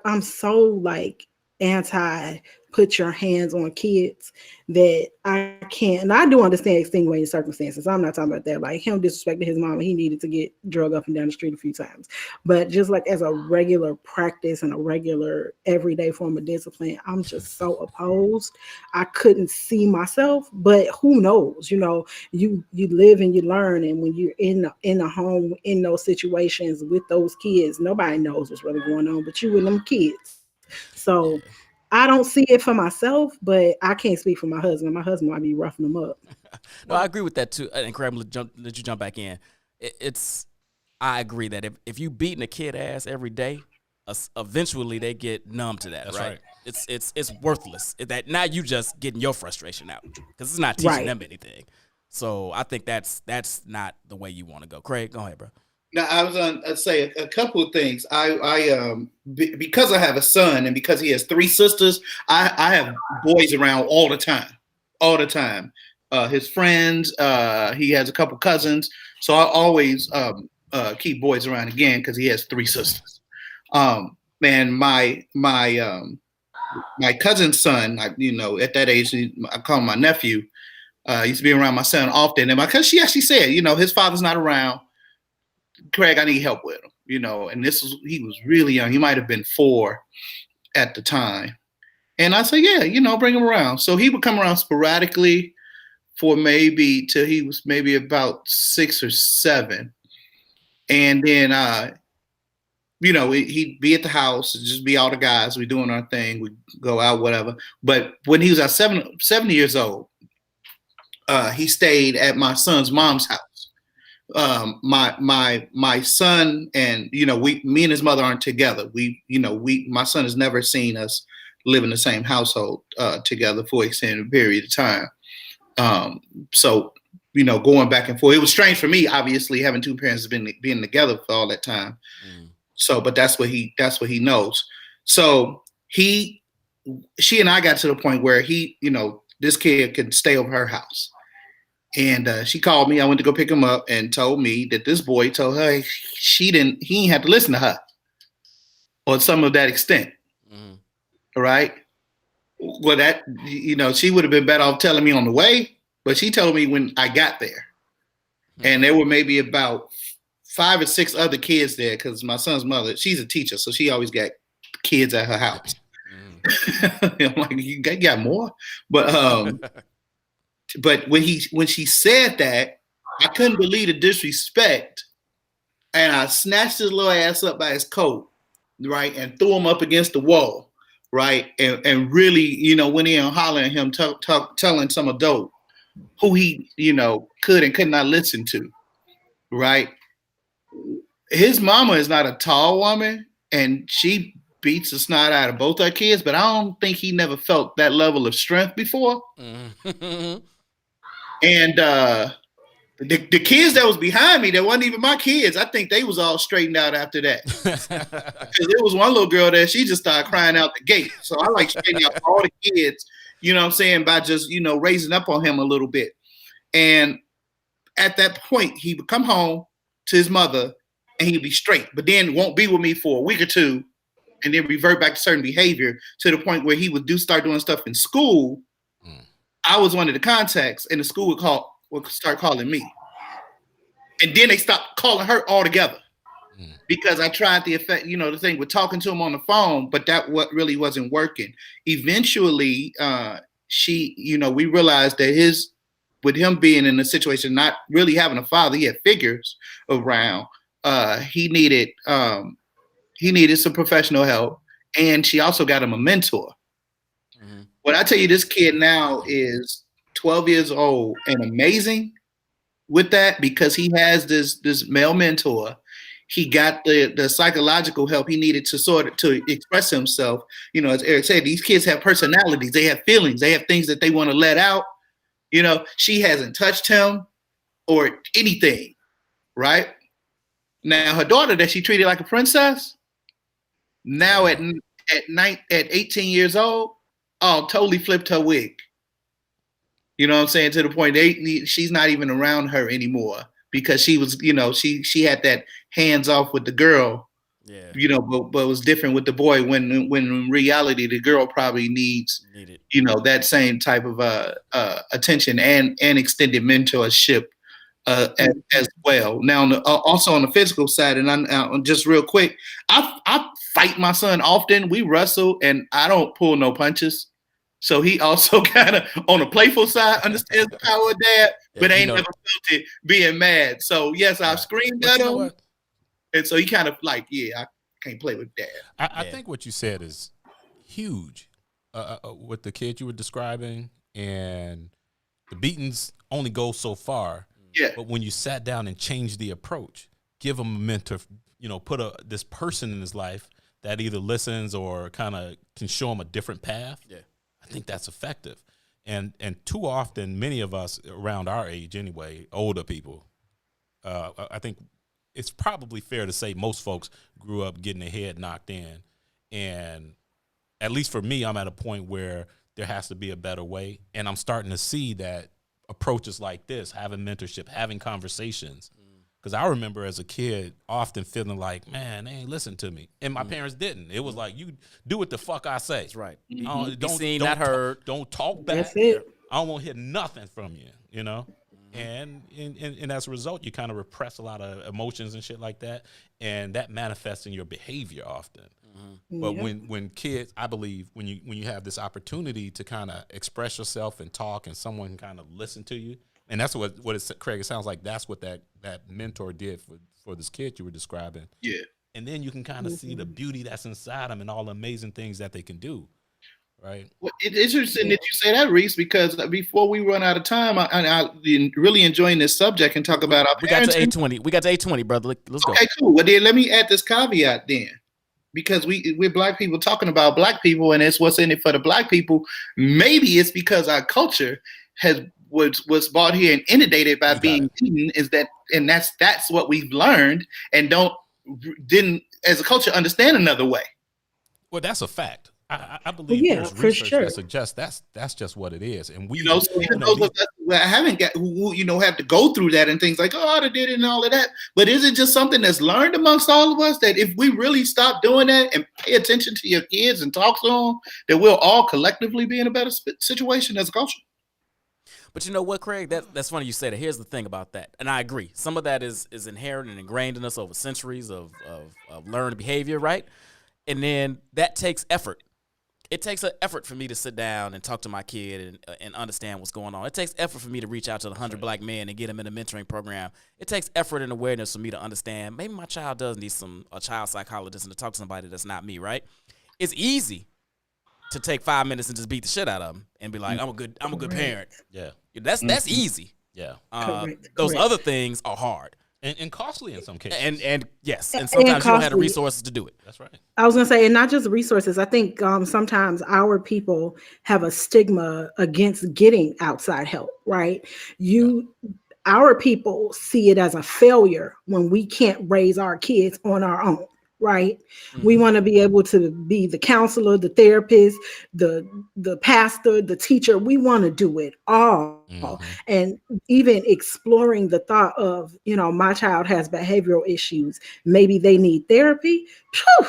I'm so like anti put your hands on kids that I can't. And I do understand extenuating circumstances. I'm not talking about that. Like him disrespecting his mama, he needed to get drug up and down the street a few times. But just like as a regular practice and a regular everyday form of discipline, I'm just so opposed. I couldn't see myself, but who knows? You live and you learn, and when you're in a home in those situations with those kids, nobody knows what's really going on but you and them kids. So I don't see it for myself, but I can't speak for my husband. My husband might be roughing them up. No, I agree with that too. And Craig, let you jump back in. I agree that if you beating a kid ass every day, eventually they get numb to that. That's right? right. It's worthless. That now you just getting your frustration out because it's not teaching them anything. So I think that's not the way you want to go. Craig, go ahead, bro. Now I was on. I'd say a couple of things. Because I have a son and because he has 3 sisters, I have boys around all the time. His friends. He has a couple cousins, so I always keep boys around again because he has 3 sisters. And my cousin's son, at that age, I call him my nephew. Used to be around my son often, and my cousin, she actually said, his father's not around. Craig, I need help with him, and he was really young. He might have been 4 at the time. And I said, yeah, bring him around. So he would come around sporadically for maybe till he was maybe about 6 or 7. And then, he'd be at the house, just be all the guys. We doing our thing. We go out, whatever. But when he was at 7 years old, he stayed at my son's mom's house. My son and me and his mother aren't together. My son has never seen us live in the same household together for an extended period of time. So going back and forth, it was strange for me, obviously, having 2 parents being together for all that time. So, but that's what he knows. So she and I got to the point where this kid could stay over her house. And she called me. I went to go pick him up and told me that this boy told her he didn't have to listen to her or some of that extent. All right. Well, that, she would have been better off telling me on the way, but she told me when I got there. And there were maybe about 5 or 6 other kids there because my son's mother, she's a teacher, so she always got kids at her house. I'm like, you got more? But when she said that, I couldn't believe the disrespect, and I snatched his little ass up by his coat, right, and threw him up against the wall, right, and really, went in and hollering at him, telling some adult who he, could and could not listen to, right. His mama is not a tall woman, and she beats the snot out of both our kids, but I don't think he never felt that level of strength before. And the kids that was behind me, that wasn't even my kids, I think they was all straightened out after that. Because there was one little girl there, she just started crying out the gate. So I like straightening out all the kids, by just, raising up on him a little bit. And at that point, he would come home to his mother and he'd be straight, but then won't be with me for a week or 2 and then revert back to certain behavior to the point where he would start doing stuff in school. I was one of the contacts, and the school would start calling me. And then they stopped calling her altogether because I tried the thing with talking to him on the phone, but that really wasn't working. Eventually, we realized that with him being in a situation, not really having a father, he had figures around. He needed some professional help, and she also got him a mentor. When I tell you this kid now is 12 years old and amazing with that because he has this male mentor. he got the psychological help he needed to sort of to express himself. You know, as Eric said, these kids have personalities, they have feelings, they have things that they want to let out. You know, she hasn't touched him or anything, right? Now her daughter that she treated like a princess, now at 18 years old, oh, totally flipped her wig. You know what I'm saying? To the point she's not even around her anymore because she was, you know, she had that hands off with the girl. Yeah. You know, but it was different with the boy when in reality the girl probably needs you know, that same type of attention and extended mentorship as well. Now also on the physical side, and I'm just real quick, I fight my son often. We wrestle and I don't pull no punches. So he also kind of on the playful side understands the power of dad, but ain't never felt it being mad. So yes, I've screamed at him. And so he kind of like, yeah, I can't play with dad. I think what you said is huge with the kid you were describing, and the beatings only go so far. Yeah. But when you sat down and changed the approach, give him a mentor, you know, put this person in his life that either listens or kind of can show him a different path. Yeah. I think that's effective. And too often, many of us around our age anyway, older people, I think it's probably fair to say most folks grew up getting their head knocked in. And at least for me, I'm at a point where there has to be a better way. And I'm starting to see that approaches like this, having mentorship, having conversations. Because I remember as a kid often feeling like, man, they ain't listen to me. And my parents didn't. It was like, you do what the fuck I say. That's right. Don't seen, not heard. Don't talk back. That's it. I don't want to hear nothing from you, you know? And as a result, you kind of repress a lot of emotions and shit like that. And that manifests in your behavior often. But when kids, I believe, when you have this opportunity to kind of express yourself and talk, and someone can kind of listen to you, and that's what Craig, it sounds like that's what that mentor did for this kid you were describing. Yeah. And then you can kind of see the beauty that's inside them and all the amazing things that they can do. Right. Well, it's interesting that you say that, Reese, because before we run out of time, I really enjoying this subject and talk about our We got to 8:20. We got to 8:20, brother. Let's go. Okay, cool. Well, then let me add this caveat then. Because we're black people talking about black people, and it's what's in it for the black people. Maybe it's because our culture was brought here and inundated by being beaten. That's what we've learned, and didn't as a culture understand another way. Well, that's a fact. I believe there's research that suggests that's just what it is, and we so even those of us who haven't got who have to go through that and things like I did it and all of that. But is it just something that's learned amongst all of us that if we really stop doing that and pay attention to your kids and talk to them, that we'll all collectively be in a better situation as a culture? But you know what, Craig? That's funny you said it. Here's the thing about that, and I agree. Some of that is inherent and ingrained in us over centuries of learned behavior, right? And then that takes effort. It takes an effort for me to sit down and talk to my kid and understand what's going on. It takes effort for me to reach out to the 100 black men and get them in a mentoring program. It takes effort and awareness for me to understand maybe my child does need a child psychologist and to talk to somebody that's not me, right? It's easy to take 5 minutes and just beat the shit out of them and be like, I'm a good parent. Yeah. That's easy. Yeah. Those other things are hard. And costly in some cases. And yes, and sometimes you don't have the resources to do it. That's right. I was going to say, and not just resources. I think sometimes our people have a stigma against getting outside help, right? Our people see it as a failure when we can't raise our kids on our own, right? Mm-hmm. We want to be able to be the counselor, the therapist, the pastor, the teacher. We want to do it all. Mm-hmm. And even exploring the thought of, my child has behavioral issues. Maybe they need therapy. Phew,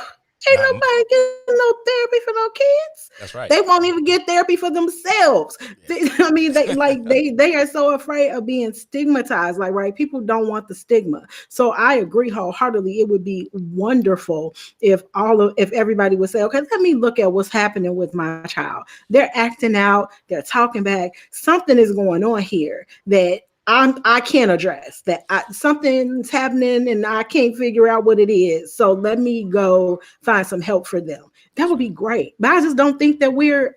ain't nobody getting no therapy for no kids. That's right. They won't even get therapy for themselves. Yeah. They are so afraid of being stigmatized. Like, right, people don't want the stigma. So I agree wholeheartedly. It would be wonderful if everybody would say, okay, let me look at what's happening with my child. They're acting out. They're talking back. Something is going on here that I can't address, that something's happening and I can't figure out what it is. So let me go find some help for them. That would be great. But I just don't think that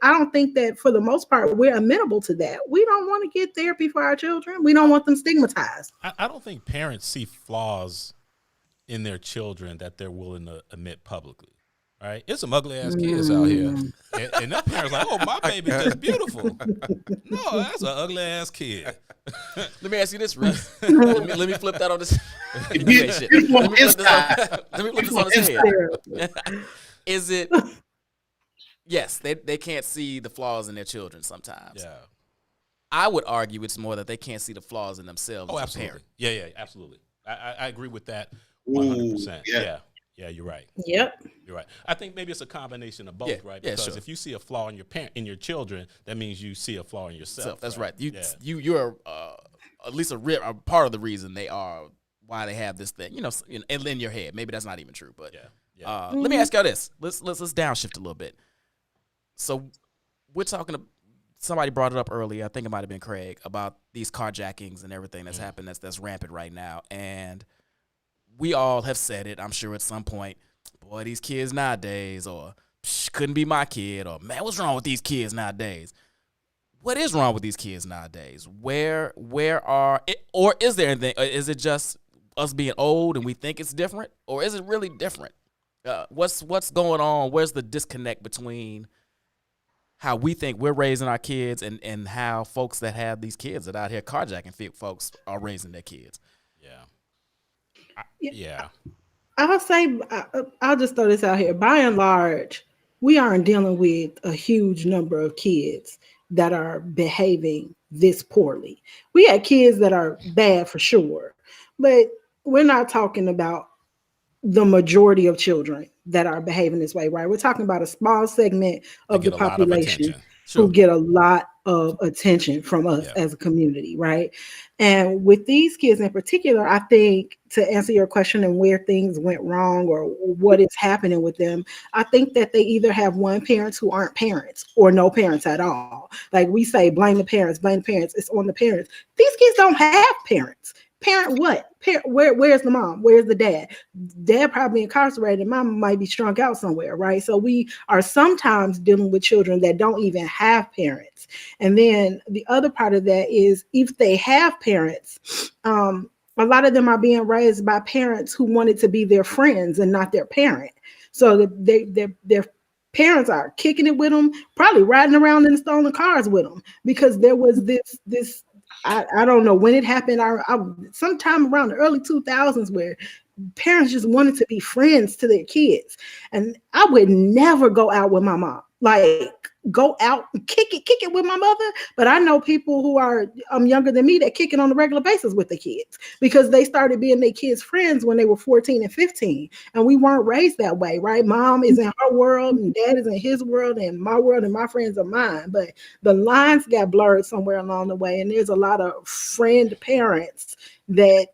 I don't think that for the most part, we're amenable to that. We don't want to get therapy for our children. We don't want them stigmatized. I don't think parents see flaws in their children that they're willing to admit publicly. Right? It's some ugly ass kids out here, and their parents like, "Oh, my baby's just beautiful." No, that's an ugly ass kid. Let me ask you this, Reese. let me flip that on this. Let me flip this on his head. Is it? Yes, they can't see the flaws in their children sometimes. Yeah. I would argue it's more that they can't see the flaws in themselves. Oh, as a absolutely. parent. Yeah, absolutely. I agree with that 100%. Yeah, you're right. Yep. You're right. I think maybe it's a combernation of both, Yeah, right? yeah, Because sure. if you see a flaw in your children, that means you see a flaw in yourself. That's right. Yeah. You're at least a part of the reason they are why they have this thing. And in your head, maybe that's not even true. But Yeah. let me ask y'all this. Let's downshift a little bit. So we're talking. Somebody brought it up earlier. I think it might have been Craig about these carjackings and everything that's happened. That's rampant right now. And we all have said it, I'm sure, at some point. Boy, these kids nowadays, or couldn't be my kid, or man, what's wrong with these kids nowadays? What is wrong with these kids nowadays? Where are it, or is there anything? Is it just us being old and we think it's different, or is it really different? What's going on? Where's the disconnect between how we think we're raising our kids and how folks that have these kids that out here carjacking folks are raising their kids? Yeah. I'll say, I'll just throw this out here. By and large, we aren't dealing with a huge number of kids that are behaving this poorly. We had kids that are bad for sure, but we're not talking about the majority of children that are behaving this way, right? We're talking about a small segment of the population who get a lot of attention from us as a community, right? And with these kids in particular, I think, to answer your question and where things went wrong or what is happening with them, I think that they either have one parents who aren't parents or no parents at all. Like we say, blame the parents. It's on the parents. These kids don't have parents. Parent what? Where's the mom? Where's the dad? Dad probably incarcerated. Mom might be strung out somewhere, right? So we are sometimes dealing with children that don't even have parents. And then the other part of that is if they have parents, a lot of them are being raised by parents who wanted to be their friends and not their parent. So their parents are kicking it with them, probably riding around in the stolen cars with them because there was this. I don't know when it happened. I sometime around the early 2000s where parents just wanted to be friends to their kids. And I would never go out with my mom, like go out and kick it with my mother. But I know people who are younger than me that kick it on a regular basis with the kids because they started being their kids' friends when they were 14 and 15. And we weren't raised that way, right? Mom is in her world and dad is in his world and my world and my friends are mine. But the lines got blurred somewhere along the way. And there's a lot of friend parents that,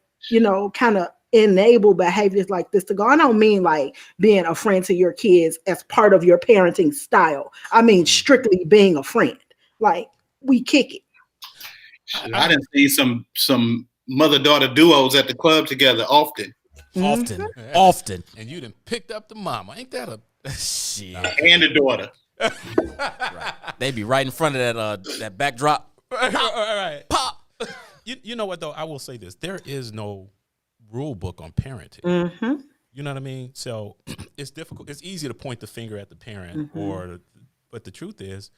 kind of enable behaviors like this to go. I don't mean like being a friend to your kids as part of your parenting style. I mean strictly being a friend. Like we kick it. I didn't see some mother-daughter duos at the club together often. Often. And you done picked up the mama. Ain't that a shit? And the daughter. Right. They be right in front of that backdrop. Right. Pop. You know what though? I will say this: there is no rule book on parenting. Mm-hmm. You know what I mean? So it's difficult. It's easy to point the finger at the parent, but the truth is,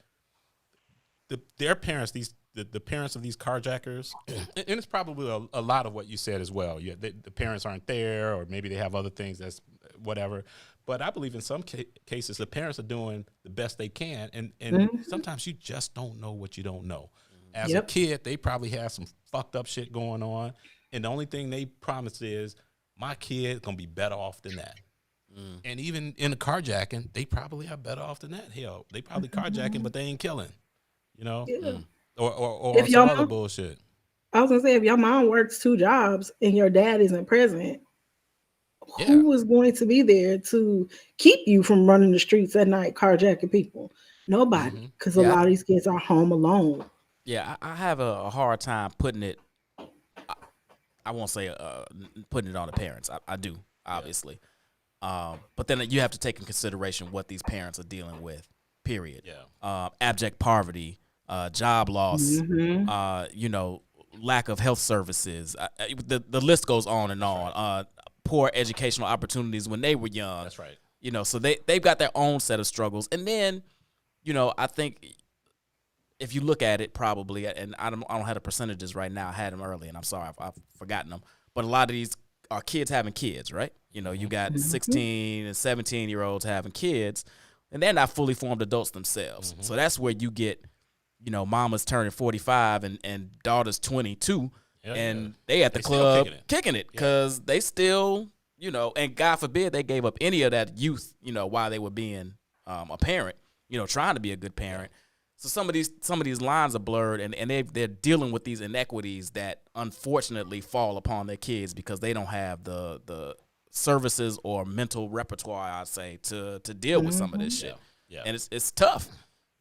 their parents, the parents of these carjackers, and it's probably a lot of what you said as well. Yeah, the parents aren't there, or maybe they have other things that's whatever. But I believe in some cases, the parents are doing the best they can, and sometimes you just don't know what you don't know. As a kid, they probably have some fucked up shit going on. And the only thing they promise is my kid's going to be better off than that. And even in the carjacking, they probably are better off than that. Hell, they probably carjacking, but they ain't killing, or some other bullshit. I was going to say, if your mom works 2 jobs and your dad isn't present, who was going to be there to keep you from running the streets at night carjacking people? Nobody, because a lot of these kids are home alone. Yeah, I have a hard time putting it. I won't say putting it on the parents. I do, obviously. But then you have to take in consideration what these parents are dealing with, period. Yeah. Abject poverty, job loss, lack of health services. The list goes on and on. poor educational opportunities when they were young. That's right. You know, so they've got their own set of struggles. And then, you know, I think if you look at it probably, and I don't have the percentages right now. I had them early, and I'm sorry, I've forgotten them. But a lot of these are kids having kids, right? You know, you got 16 and 17-year-olds having kids, and they're not fully formed adults themselves. So that's where you get, you know, mama's turning 45 and daughter's 22, and they at the club kicking it because they still, you know, and God forbid they gave up any of that youth, you know, while they were being a parent, you know, trying to be a good parent. So some of these lines are blurred, and they're dealing with these inequities that unfortunately fall upon their kids because they don't have the services or mental repertoire, I'd say, to deal with some of this shit. Yeah. And it's tough.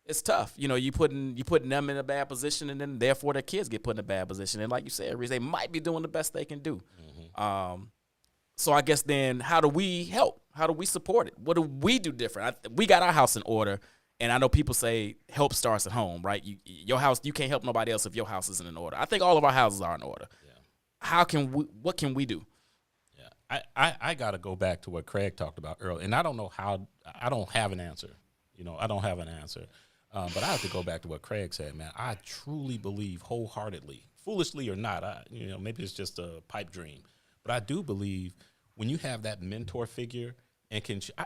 It's tough. You know, you putting them in a bad position, and then therefore their kids get put in a bad position. And like you said, Reese, they might be doing the best they can do. So I guess then, how do we help? How do we support it? What do we do different? We got our house in order. And I know people say help starts at home, right? Your house, you can't help nobody else if your house isn't in order. I think all of our houses are in order. Yeah. What can we do? Yeah, I got to go back to what Craig talked about earlier. And I don't know how, I don't have an answer. You know, I don't have an answer. But I have to go back to what Craig said, man. I truly believe wholeheartedly, foolishly or not, you know, maybe it's just a pipe dream. But I do believe when you have that mentor figure, and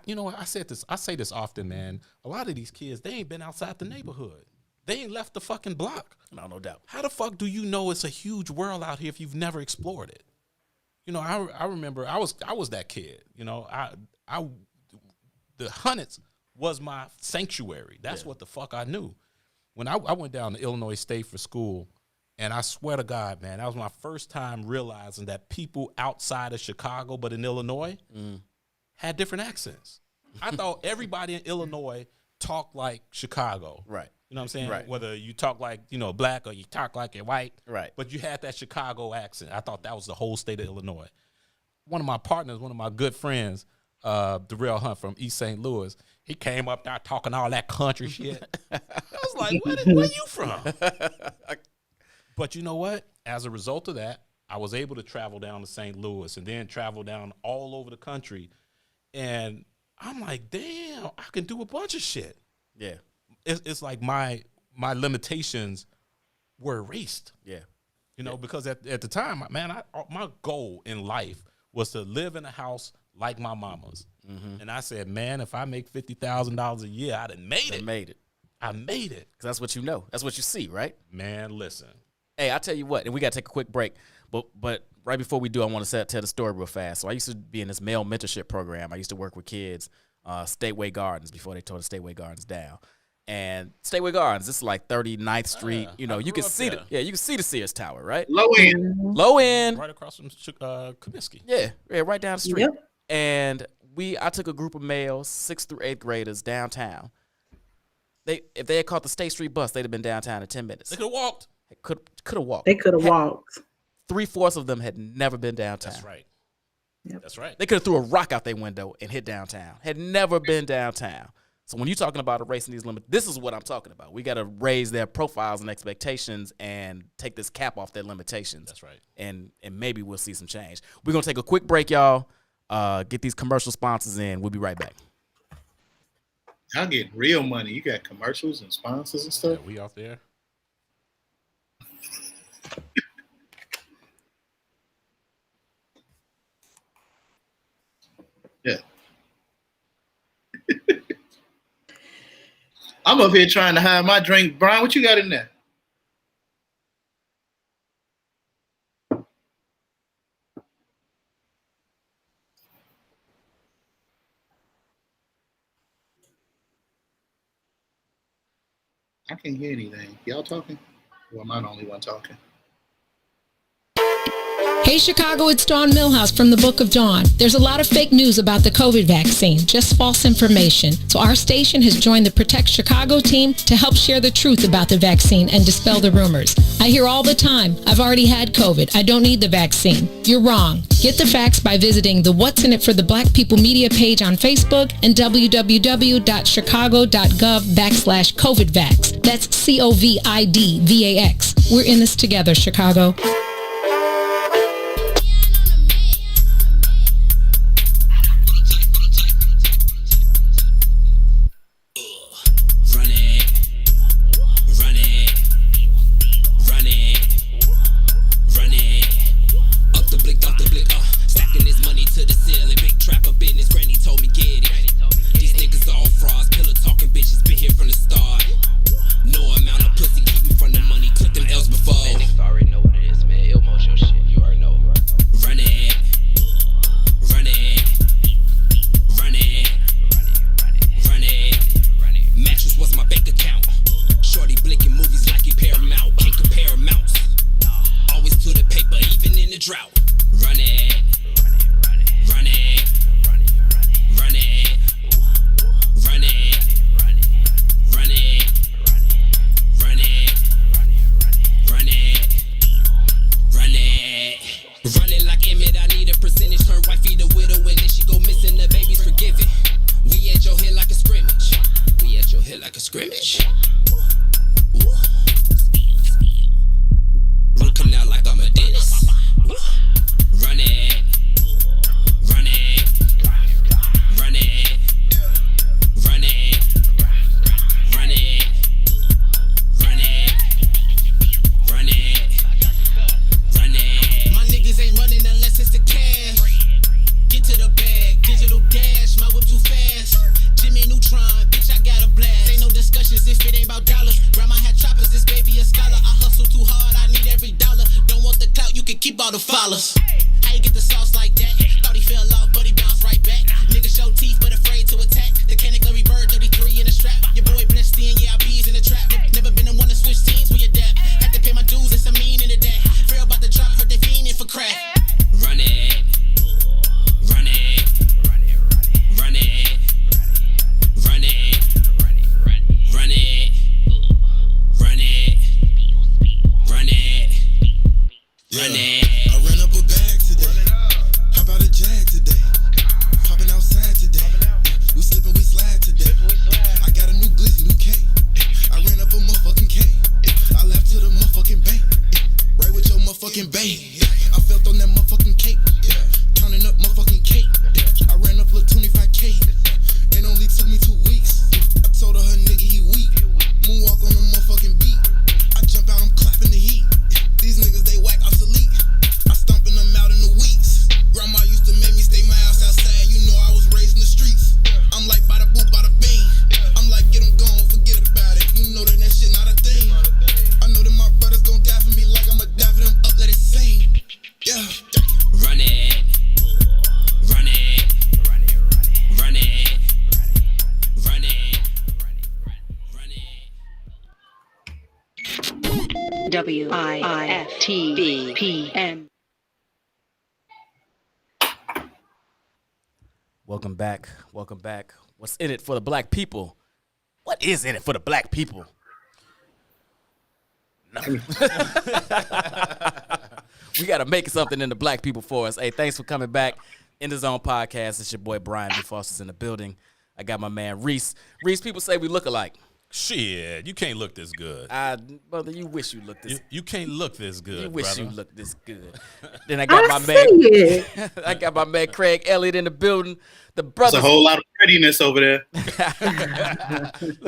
you know, I say this often, man. A lot of these kids, they ain't been outside the neighborhood. They ain't left the fucking block. No doubt. How the fuck do you know it's a huge world out here if you've never explored it? You know, I remember I was that kid. You know, the Hunnits was my sanctuary. That's what the fuck I knew. When I went down to Illinois State for school, and I swear to God, man, that was my first time realizing that people outside of Chicago, but in Illinois, had different accents. I thought everybody in Illinois talked like Chicago. Right. You know what I'm saying? Right. Whether you talk like, you know, black or you talk like you're white. Right. But you had that Chicago accent. I thought that was the whole state of Illinois. One of my partners, one of my good friends, Darrell Hunt from East St. Louis, he came up there talking all that country shit. I was like, where you from? But you know what? As a result of that, I was able to travel down to St. Louis and then travel down all over the country. And I'm like, damn, I can do a bunch of shit. Yeah. It's like my limitations were erased. Yeah. You know, because at the time, man, my goal in life was to live in a house like my mama's. And I said, man, if I make $50,000 a year, I'd have made it. I made it. Because that's what you know. That's what you see, right? Man, listen. Hey, I'll tell you what, and we got to take a quick break. But right before we do, I want to tell the story real fast. So I used to be in this male mentorship program. I used to work with kids, Stateway Gardens, before they tore the Stateway Gardens down. And Stateway Gardens, this is like 39th Street. You know, you can see you can see the Sears Tower, right? Low end. Right across from Comiskey. Yeah, right down the street. Yep. And I took a group of males, 6th through 8th graders, downtown. If they had caught the State Street bus, they'd have been downtown in 10 minutes. They could have walked. Could have walked. They could have walked. 3/4 of them had never been downtown. That's right. Yep. That's right. They could have threw a rock out their window and hit downtown. Had never been downtown. So when you're talking about erasing these limits, this is what I'm talking about. We got to raise their profiles and expectations and take this cap off their limitations. That's right. And maybe we'll see some change. We're going to take a quick break, y'all. Get these commercial sponsors in. We'll be right back. Y'all get real money. You got commercials and sponsors and stuff. Yeah, we out there. Yeah. I'm up here trying to hide my drink. Brian, what you got in there? I can't hear anything. Y'all talking? Or am I the only one talking? Hey Chicago, it's Dawn Millhouse from the Book of Dawn. There's a lot of fake news about the COVID vaccine, just false information. So our station has joined the Protect Chicago team to help share the truth about the vaccine and dispel the rumors. I hear all the time, I've already had COVID. I don't need the vaccine. You're wrong. Get the facts by visiting the What's in It for the Black People Media page on Facebook and www.chicago.gov/COVIDVax. That's COVIDVAX. We're in this together, Chicago. drought. Run it, run it, run it, run it, run it, run it, run it, run it, run it like Emmett. I need a percentage. Turn wifey to widow and then she go missing. The baby's forgiven. We at your head like a scrimmage. We at your head like a scrimmage. Looking out like I'm a dentist. Run it, run it, run it, run it, run it, run it, run it, run it. My niggas ain't running unless it's the cash. Get to the bag, digital dash, my whip too fast. Jimmy Neutron, bitch, I got a blast. Ain't no discussions if it ain't about dollars. Grandma had choppers, this baby a scholar. I hustle too hard, I need every dollar. Don't want the clout, you can keep all the followers. How you get the sauce like that? Thought he fell off, but he bounced right back. Nigga show teeth, but afraid to attack. The Canic Larry Bird, 33 in the strap. Your boy blessed in, yeah, I bees in the trap. Never been the one to switch teams when you dap. Had to pay my dues, it's a mean in the day. Fear about the drop, heard they fiending for crack. Run it, run it, run it, run it, run it, run it, run it, run it, run it, run it. I ran up a bag today. How about a jag today? Popping outside today. We slip and we slide today. I got a new glizzy, new K. I ran up a motherfucking K. I left to the motherfucking bank. Right with your motherfucking bank. I felt on that motherfucking cake. Counting up motherfucking cake. I ran up a 25K. It only took me 2 weeks. I told her nigga he weak. Moonwalk on the motherfucking beat. I jump out, I'm clapping the heat. These niggas, they whack obsolete. I stomping them out in the weeks. Grandma used to make me stay my ass outside. You know I was raised in the streets. I'm like bada boop, bada bing. I'm like get them gone, forget about it. You know that shit not a thing. I know that my brothers gon' die for me like I'ma die for them up, let it sing. Yeah. Run it, run it, run it, run it, run it, run it. WIFTVPM. Welcome back. Welcome back. What's in it for the black people? What is in it for the black people? Nothing. We got to make something in the black people for us. Hey, thanks for coming back. In the Zone podcast. It's your boy Brian B. Foster's in the building. I got my man Reese. Reese, people say we look alike. Shit, you can't look this good. Brother, you wish you looked this. You can't look this good. You wish brother. you looked this good. Then I got my man. I got my man Craig Elliott in the building. The brother. There's a whole lot of prettiness over there. Look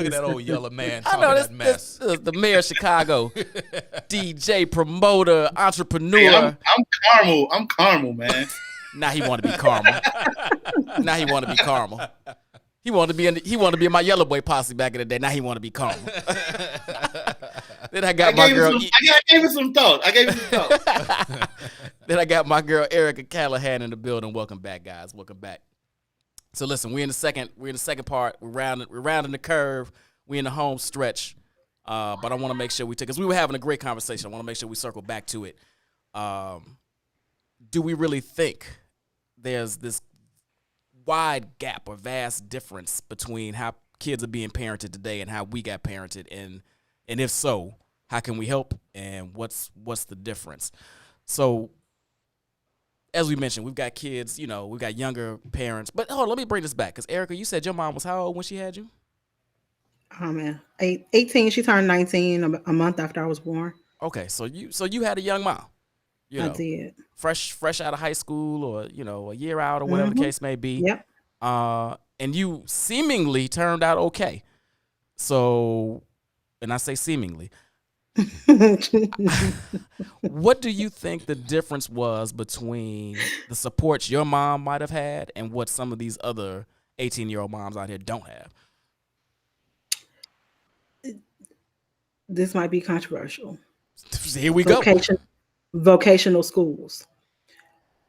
at that old yellow man I talking know that mess. this the mayor of Chicago, DJ, promoter, entrepreneur. Hey, I'm caramel, man. Now he want to be caramel. Now he want to be caramel. He wanted to be in my Yellow Boy posse back in the day. Now he want to be caramel. Then I got my girl. I gave it some thought. Then I got my girl Erica Callahan in the building. Welcome back, guys. Welcome back. So listen, we're in the second part. We're rounding the curve. We're in the home stretch. But I want to make sure because we were having a great conversation. I want to make sure we circle back to it. Do we really think there's this wide gap or vast difference between how kids are being parented today and how we got parented, and if so, how can we help, and what's the difference? So as we mentioned, we've got kids, we've got younger parents, but hold on, let me bring this back, because Erica, you said your mom was how old when she had you? Oh man, 18. She turned 19 a month after I was born. Okay, so you had a young mom. I did. Fresh out of high school, or a year out, or whatever the case may be. Yep. And you seemingly turned out okay. So, and I say seemingly. What do you think the difference was between the support your mom might have had and what some of these other 18-year-old moms out here don't have? This might be controversial. Here we go. Vocational schools.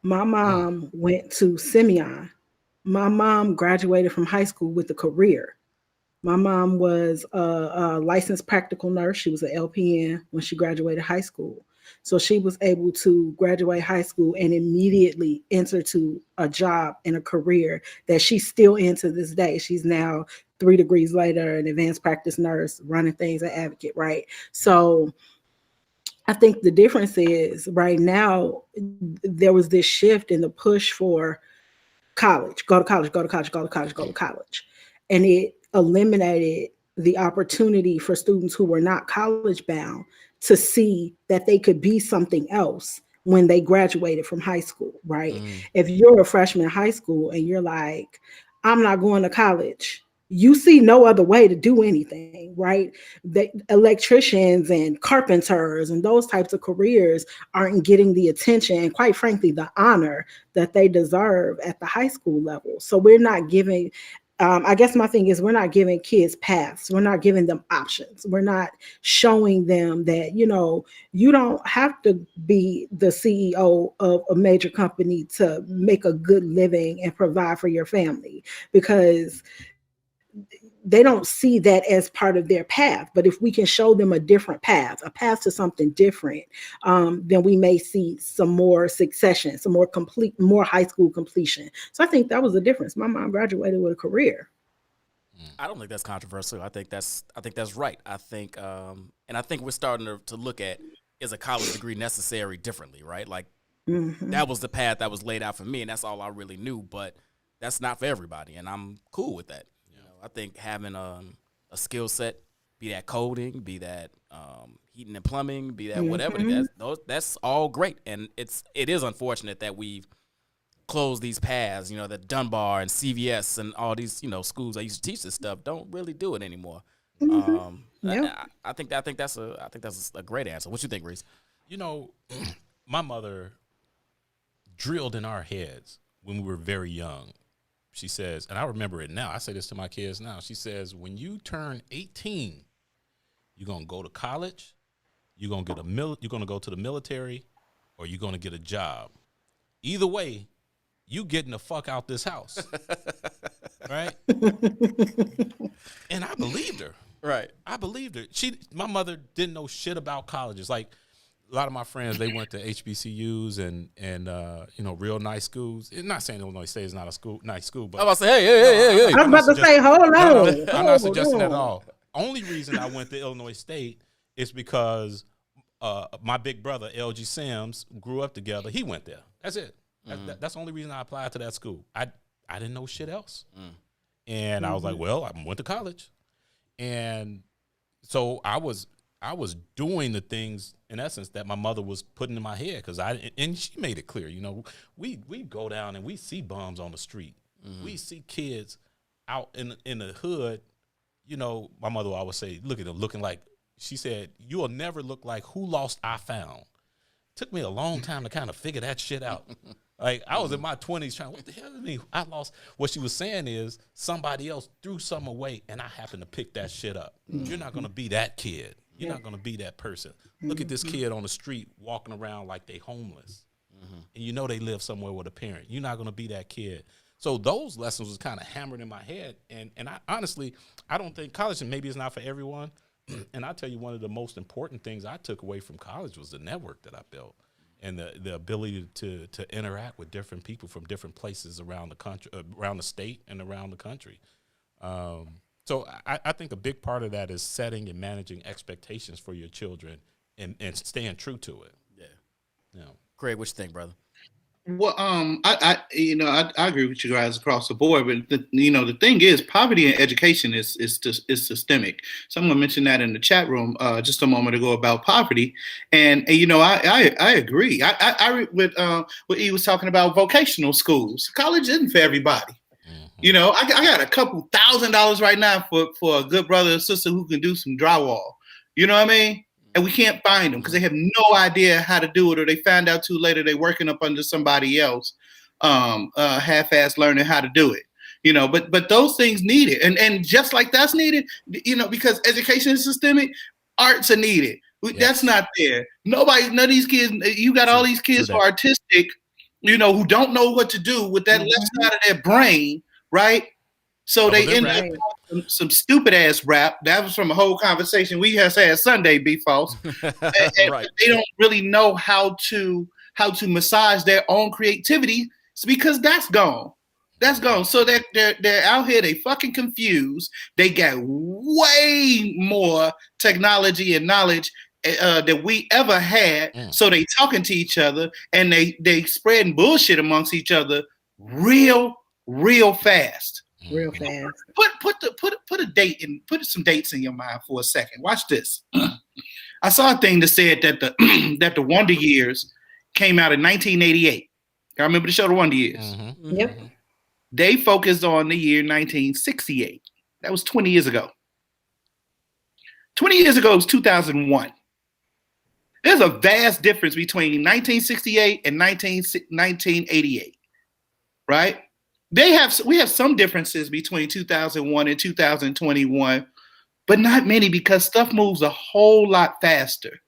My mom went to Simeon. My mom graduated from high school with a career. My mom was a licensed practical nurse. She was an LPN when she graduated high school. So she was able to graduate high school and immediately enter to a job and a career that she's still in to this day. She's now 3 degrees later, an advanced practice nurse, running things at Advocate, right? So I think the difference is right now there was this shift in the push for college, go to college, go to college, go to college, go to college. And it eliminated the opportunity for students who were not college bound to see that they could be something else when they graduated from high school, right? If you're a freshman in high school and you're like, I'm not going to college, you see no other way to do anything, right? The electricians and carpenters and those types of careers aren't getting the attention and, quite frankly, the honor that they deserve at the high school level. So we're not giving, I guess my thing is, we're not giving kids paths. We're not giving them options. We're not showing them that, you know, you don't have to be the CEO of a major company to make a good living and provide for your family, because they don't see that as part of their path. But if we can show them a different path, a path to something different, then we may see some more succession, some more high school completion. So I think that was the difference. My mom graduated with a career. I don't think that's controversial. I think that's right. I think, and I think we're starting to look at, is a college degree necessary differently, right? Like that was the path that was laid out for me, and that's all I really knew. But that's not for everybody, and I'm cool with that. I think having a skill set, be that coding, be that heating and plumbing, be that whatever, that's all great. And it is unfortunate that we've closed these paths. You know, that Dunbar and CVS and all these, you know, schools that used to teach this stuff don't really do it anymore. I think that's a great answer. What you think, Reese? You know, my mother drilled in our heads when we were very young. She says, and I remember it now, I say this to my kids now, she says, when you turn 18, you're going to go to college, you're going to go to the military, or you're going to get a job. Either way, you getting the fuck out this house. Right? And I believed her. Right. I believed her. My mother didn't know shit about colleges. Like, a lot of my friends, they went to HBCUs and you know, real nice schools. I'm not saying Illinois State is not a nice school, but I was about to say, hey. I was about to say, hold on. I'm not suggesting that at all. Only reason I went to Illinois State is because my big brother, LG Sims, grew up together. He went there. That's it. That's the only reason I applied to that school. I didn't know shit else. And I was like, well, I went to college. And so I was doing the things, in essence, that my mother was putting in my head, and she made it clear. You know, we go down and we see bums on the street. We see kids out in the hood. You know, my mother would always say, look at them looking like, she said, you will never look like Who Lost I Found. Took me a long time to kind of figure that shit out. Like, I was in my 20s trying, what the hell did me? I lost. What she was saying is somebody else threw something away, and I happened to pick that shit up. You're not going to be that kid. You're not going to be that person. Look at this kid on the street walking around like they homeless. And you know they live somewhere with a parent. You're not going to be that kid. So those lessons was kind of hammered in my head. And I honestly, I don't think college, and maybe it's not for everyone. And I tell you, one of the most important things I took away from college was the network that I built, and the ability to interact with different people from different places around the country, around the state and around the country. So I think a big part of that is setting and managing expectations for your children and staying true to it. Yeah. Craig, what you think, brother? Well, I agree with you guys across the board, but the thing is, poverty in education is systemic. Someone mentioned that in the chat room just a moment ago about poverty, and I agree. I with what he was talking about vocational schools. College isn't for everybody. You know, I got a couple $1,000s right now for a good brother or sister who can do some drywall. You know what I mean? And we can't find them because they have no idea how to do it, or they found out too later they're working up under somebody else, half-ass learning how to do it. You know, but those things need it, and just like that's needed, because education is systemic, arts are needed. That's not there. None of these kids. You got all these kids who are artistic, who don't know what to do with that left side of their brain, right? So they Double end dip up Right. with some stupid ass rap. That was from a whole conversation we just had Sunday, B False. And Right. they don't really know how to massage their own creativity. It's because that's gone. That's gone. So they're out here. They fucking confused. They got way more technology and knowledge that we ever had. So they talking to each other and they spreading bullshit amongst each other real fast. Real fast. Put a date in. Put some dates in your mind for a second. Watch this. I saw a thing that said that the Wonder Years came out in 1988. I remember the show The Wonder Years. Yep. They focused on the year 1968. That was 20 years ago. 20 years ago was 2001. There's a vast difference between 1968 and 1988, right? We have some differences between 2001 and 2021, but not many because stuff moves a whole lot faster,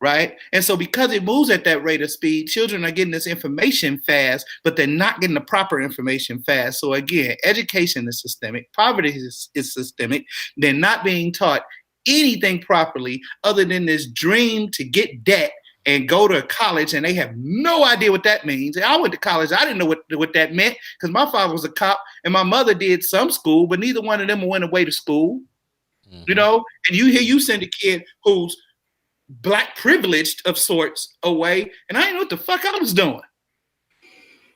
right? And so because it moves at that rate of speed, children are getting this information fast, but they're not getting the proper information fast. So again, education is systemic, poverty is systemic. They're not being taught anything properly other than this dream to get debt and go to college, and they have no idea what that means. I went to college. I didn't know what that meant because my father was a cop and my mother did some school, but neither one of them went away to school. You know, and you send a kid who's black privileged of sorts away, and I didn't know what the fuck I was doing.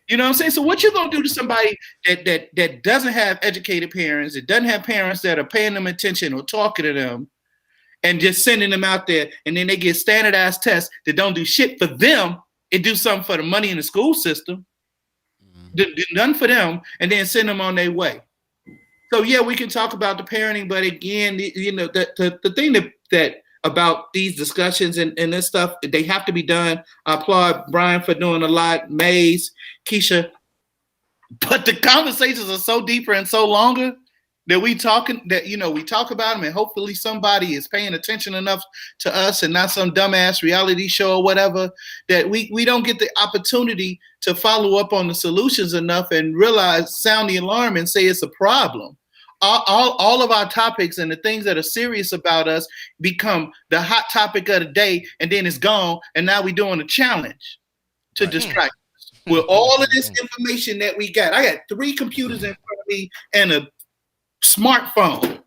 You know what I'm saying? So what you gonna do to somebody that doesn't have educated parents, that doesn't have parents that are paying them attention or talking to them, and just sending them out there, and then they get standardized tests that don't do shit for them, and do something for the money in the school system, do none for them, and then send them on their way. So yeah, we can talk about the parenting, but again, you know, the thing that about these discussions and this stuff, they have to be done. I applaud Brian for doing a lot, Maze, Keisha, but the conversations are so deeper and so longer that we talk about them, and hopefully somebody is paying attention enough to us and not some dumbass reality show or whatever, that we don't get the opportunity to follow up on the solutions enough and realize, sound the alarm and say it's a problem. All of our topics and the things that are serious about us become the hot topic of the day, and then it's gone, and now we're doing a challenge to distract us with all of this information that we got. I got 3 computers in front of me and a smartphone.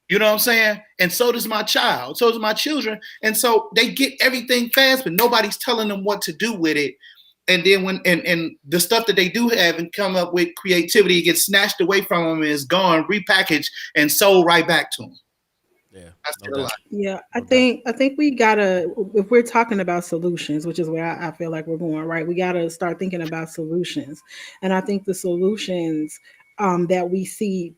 You know what I'm saying? And so does my child. So does my children. And so they get everything fast, but nobody's telling them what to do with it. And then when and the stuff that they do have and come up with creativity gets snatched away from them and is gone, repackaged, and sold right back to them. Yeah. That's a lot. Yeah, I think we gotta, if we're talking about solutions, which is where I feel like we're going, right? We gotta start thinking about solutions. And I think the solutions that we see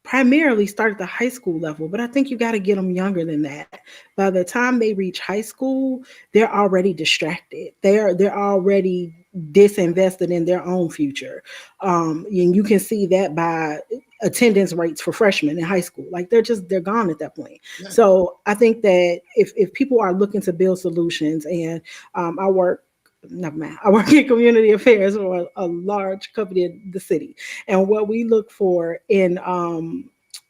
primarily start at the high school level, but I think you got to get them younger than that. By the time they reach high school, they're already distracted. They're already disinvested in their own future. And you can see that by attendance rates for freshmen in high school. Like they're gone at that point. Yeah. So I think that if people are looking to build solutions, and I work in community affairs for a large company in the city. And what we look for in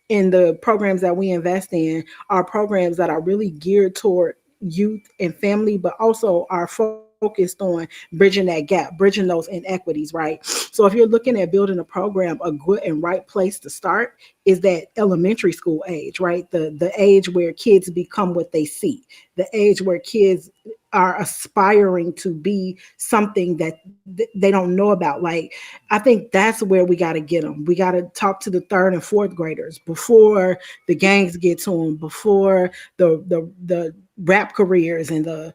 the programs that we invest in are programs that are really geared toward youth and family, but also are focused on bridging that gap, bridging those inequities, right? So if you're looking at building a program, a good and right place to start is that elementary school age, right? The age where kids become what they see, the age where kids are aspiring to be something that they don't know about. Like, I think that's where we got to get them. We got to talk to the 3rd and 4th graders before the gangs get to them, before the rap careers and the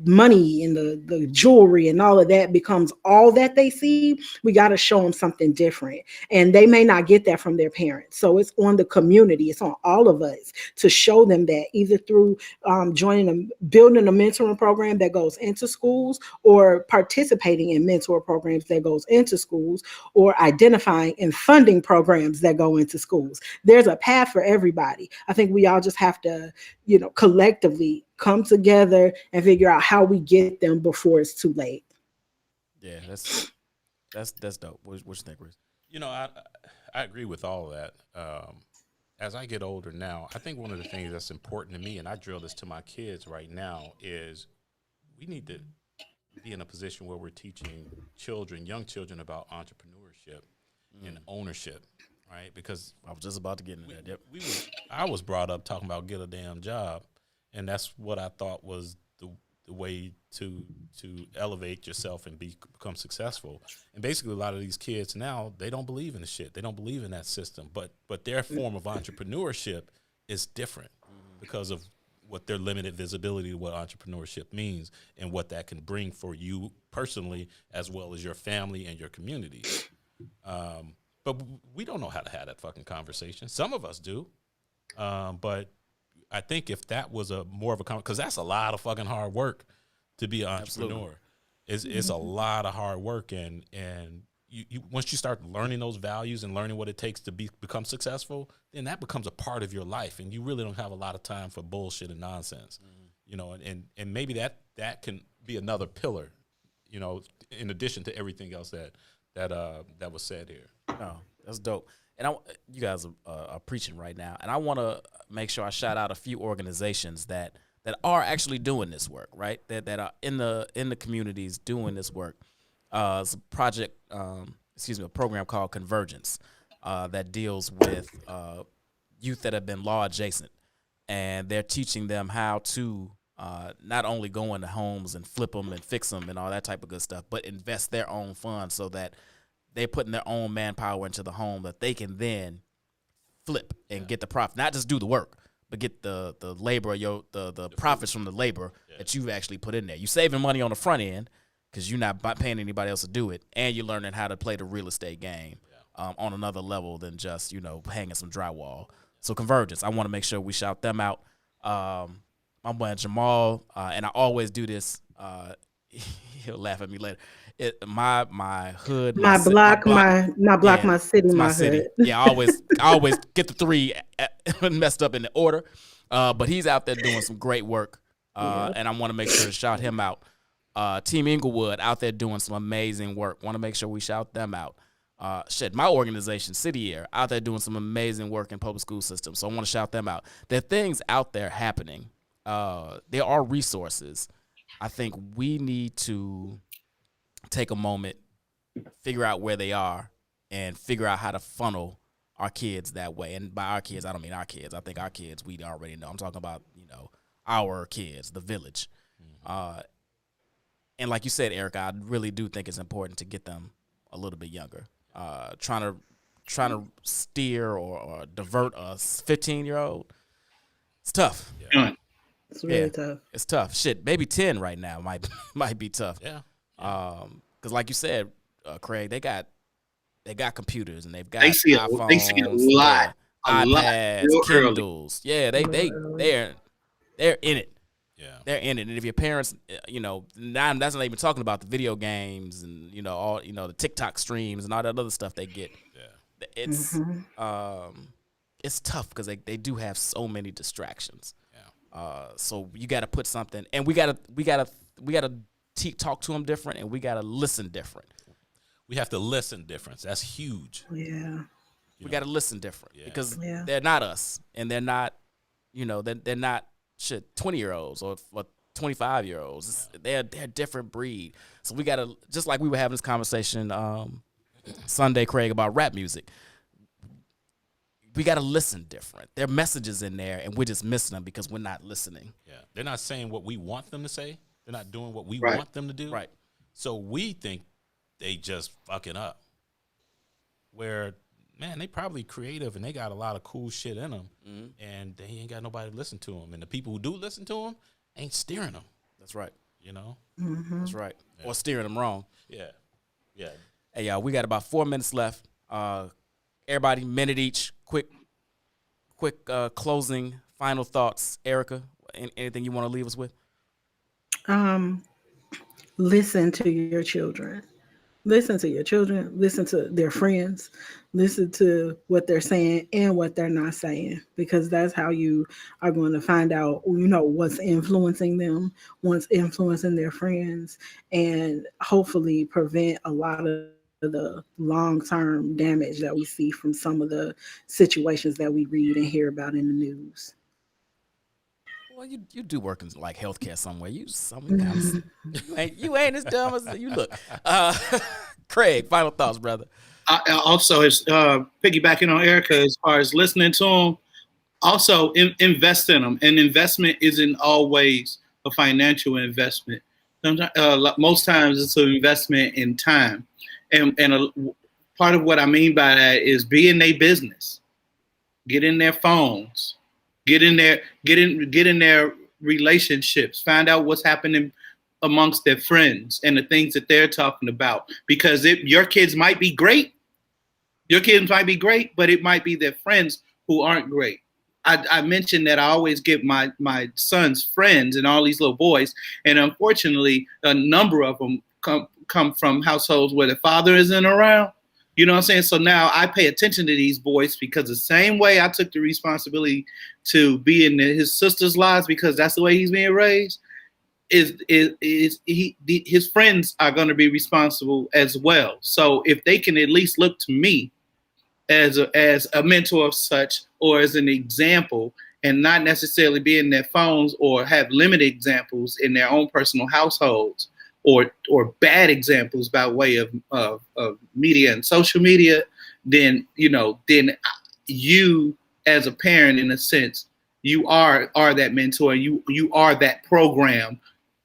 money and the jewelry and all of that becomes all that they see. We got to show them something different, and they may not get that from their parents. So it's on the community, it's on all of us to show them that, either through building a mentoring program that goes into schools, or participating in mentor programs that goes into schools, or identifying and funding programs that go into schools. There's a path for everybody. I think we all just have to, collectively come together and figure out how we get them before it's too late. Yeah, that's dope. What you think, Chris? I agree with all of that. As I get older now, I think one of the things that's important to me, and I drill this to my kids right now, is we need to be in a position where we're teaching young children about entrepreneurship and ownership, right? Because I was just about to get into that. Yep. I was brought up talking about get a damn job, and that's what I thought was the way to elevate yourself and become successful. And basically, a lot of these kids now, they don't believe in the shit. They don't believe in that system. But their form of entrepreneurship is different because of what their limited visibility to what entrepreneurship means and what that can bring for you personally as well as your family and your community. But we don't know how to have that fucking conversation. Some of us do. But I think if that was a more of a because that's a lot of fucking hard work to be an entrepreneur. It's a lot of hard work, and you once you start learning those values and learning what it takes to become successful, then that becomes a part of your life, and you really don't have a lot of time for bullshit and nonsense, you know. And maybe that can be another pillar, you know, in addition to everything else that was said here. No, that's dope. And you guys are preaching right now, and I want to make sure I shout out a few organizations that are actually doing this work, right? That are in the communities doing this work. It's a project, a program called Convergence that deals with youth that have been law adjacent, and they're teaching them how to not only go into homes and flip them and fix them and all that type of good stuff, but invest their own funds so that they're putting their own manpower into the home that they can then flip and get the profit. Not just do the work, but get the labor, the profits from the labor that you've actually put in there. You're saving money on the front end because you're not paying anybody else to do it, and you're learning how to play the real estate game on another level than just, you know, hanging some drywall. So Convergence, I want to make sure we shout them out. My boy Jamal, and I always do this. He'll laugh at me later. My hood, my block, my city, my city. hood. Yeah, I always get the three messed up in the order. But he's out there doing some great work, and I want to make sure to shout him out. Team Inglewood out there doing some amazing work. Want to make sure we shout them out. My organization, City Air, out there doing some amazing work in public school systems. So I want to shout them out. There are things out there happening. There are resources. I think we need to take a moment, figure out where they are, and figure out how to funnel our kids that way. And by our kids, I don't mean our kids. I think our kids we already know. I'm talking about, you know, our kids, the village. And like you said, Erica, I really do think it's important to get them a little bit younger. Trying to steer or divert a 15-year-old, it's tough. Yeah. It's really tough. It's tough. Shit, maybe 10 right now might be tough. Yeah. Because like you said, Craig, they got computers and they've got They see iPhones, they see a lot, iPads, real early. Kindles. Yeah, they're in it. Yeah. They're in it. And if your parents, you know, now that's not even talking about the video games and, you know, all, you know, the TikTok streams and all that other stuff they get. Yeah. It's tough because they do have so many distractions. Yeah. So you got to put something, and we gotta talk to them different, and we gotta listen different. We have to listen different. That's huge. Yeah. We gotta listen different because Yeah. they're not us, and they're not, you know, they're not 20-year-olds or 25-year-olds. They're a different breed. So we gotta, just like we were having this conversation Sunday, Craig, about rap music. We got to listen different. There are messages in there, and we're just missing them because we're not listening. Yeah. They're not saying what we want them to say. They're not doing what we Right. want them to do. Right. So we think they just fucking up. Where, man, they probably creative and they got a lot of cool shit in them, and they ain't got nobody to listen to them. And the people who do listen to them ain't steering them. That's right. You know? That's right. Or steering them wrong. Yeah. Yeah. Hey, y'all, we got about 4 minutes left. Everybody, minute each. Quick closing, final thoughts. Erica, anything you want to leave us with? Listen to your children. Listen to your children. Listen to their friends. Listen to what they're saying and what they're not saying, because that's how you are going to find out, you know, what's influencing them, what's influencing their friends, and hopefully prevent a lot of the long-term damage that we see from some of the situations that we read and hear about in the news. Well, you do work in like healthcare somewhere. You ain't as dumb as you look. Craig, final thoughts, brother. Also, is piggybacking on Erica as far as listening to them. Also, invest in them. And investment isn't always a financial investment. Sometimes, most times, it's an investment in time. And part of what I mean by that is be in their business, get in their phones, get in their relationships, find out what's happening amongst their friends and the things that they're talking about. Because your kids might be great, but it might be their friends who aren't great. I mentioned that I always get my son's friends and all these little boys, and unfortunately, a number of them come from households where the father isn't around. You know what I'm saying? So now I pay attention to these boys because the same way I took the responsibility to be in his sister's lives because that's the way he's being raised, his friends are going to be responsible as well. So if they can at least look to me as a mentor of such or as an example and not necessarily be in their phones or have limited examples in their own personal households or bad examples by way of media and social media, then you as a parent, in a sense, you are that mentor. You are that program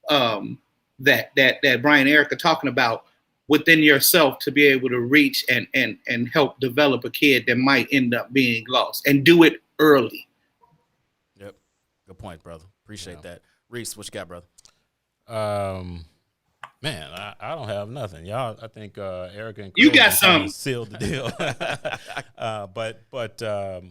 that Brian and Erica talking about within yourself to be able to reach and help develop a kid that might end up being lost, and do it early. Yep. Good point, brother. Appreciate that. Reese, what you got, brother? Man, I don't have nothing. Y'all, I think Erica and you Craig got some sealed the deal. But I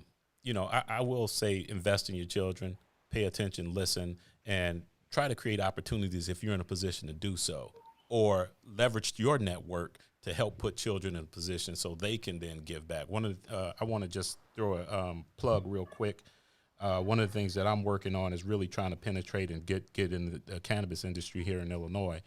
will say invest in your children, pay attention, listen, and try to create opportunities if you're in a position to do so, or leverage your network to help put children in a position so they can then give back. I want to just throw a plug real quick. One of the things that I'm working on is really trying to penetrate and get in the cannabis industry here in Illinois.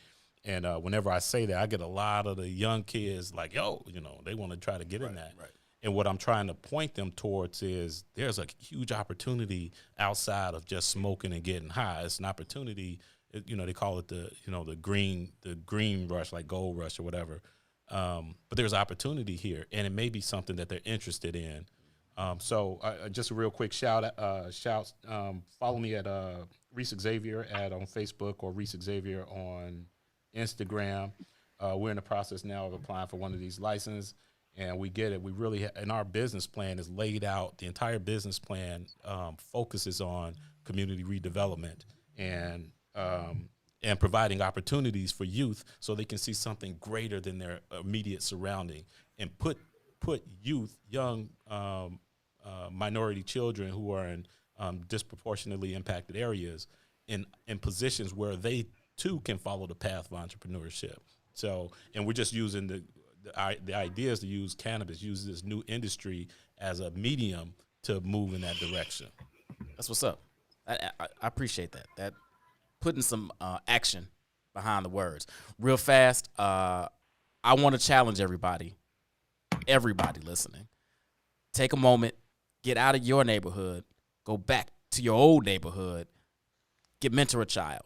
And whenever I say that, I get a lot of the young kids like, they want to try to get in that. Right. And what I'm trying to point them towards is there's a huge opportunity outside of just smoking and getting high. It's an opportunity, they call it the green rush, like gold rush or whatever. But there's opportunity here, and it may be something that they're interested in. So just a real quick shout. Follow me at Reese Xavier on Facebook or Reese Xavier on Instagram. We're in the process now of applying for one of these licenses, and we get it. We really, and our business plan is laid out. The entire business plan focuses on community redevelopment and providing opportunities for youth so they can see something greater than their immediate surrounding, and put youth, young minority children who are in disproportionately impacted areas in positions where they too can follow the path of entrepreneurship. So, and we're just using the idea is to use cannabis, use this new industry as a medium to move in that direction. That's what's up. I appreciate that. That putting some action behind the words. Real fast, I want to challenge everybody listening. Take a moment, get out of your neighborhood, go back to your old neighborhood, mentor a child.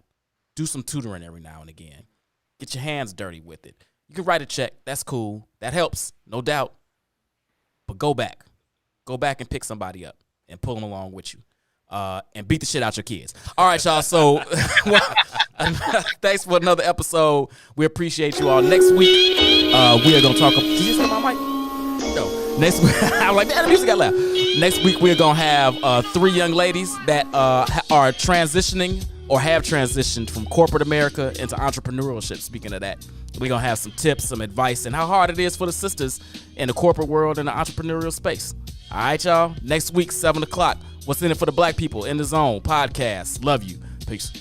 Do some tutoring every now and again. Get your hands dirty with it. You can write a check. That's cool. That helps, no doubt. But go back. Go back and pick somebody up and pull them along with you. And beat the shit out your kids. All right, y'all. So thanks for another episode. We appreciate you all. Next week, we are going to talk. Did you say my mic? No. Next week, I'm like, man, the music got loud. Next week, we're going to have 3 young ladies that are transitioning or have transitioned from corporate America into entrepreneurship. Speaking of that, we're going to have some tips, some advice, and how hard it is for the sisters in the corporate world and the entrepreneurial space. All right, y'all. Next week, 7 o'clock. What's in it for the black people? In the Zone podcast. Love you. Peace.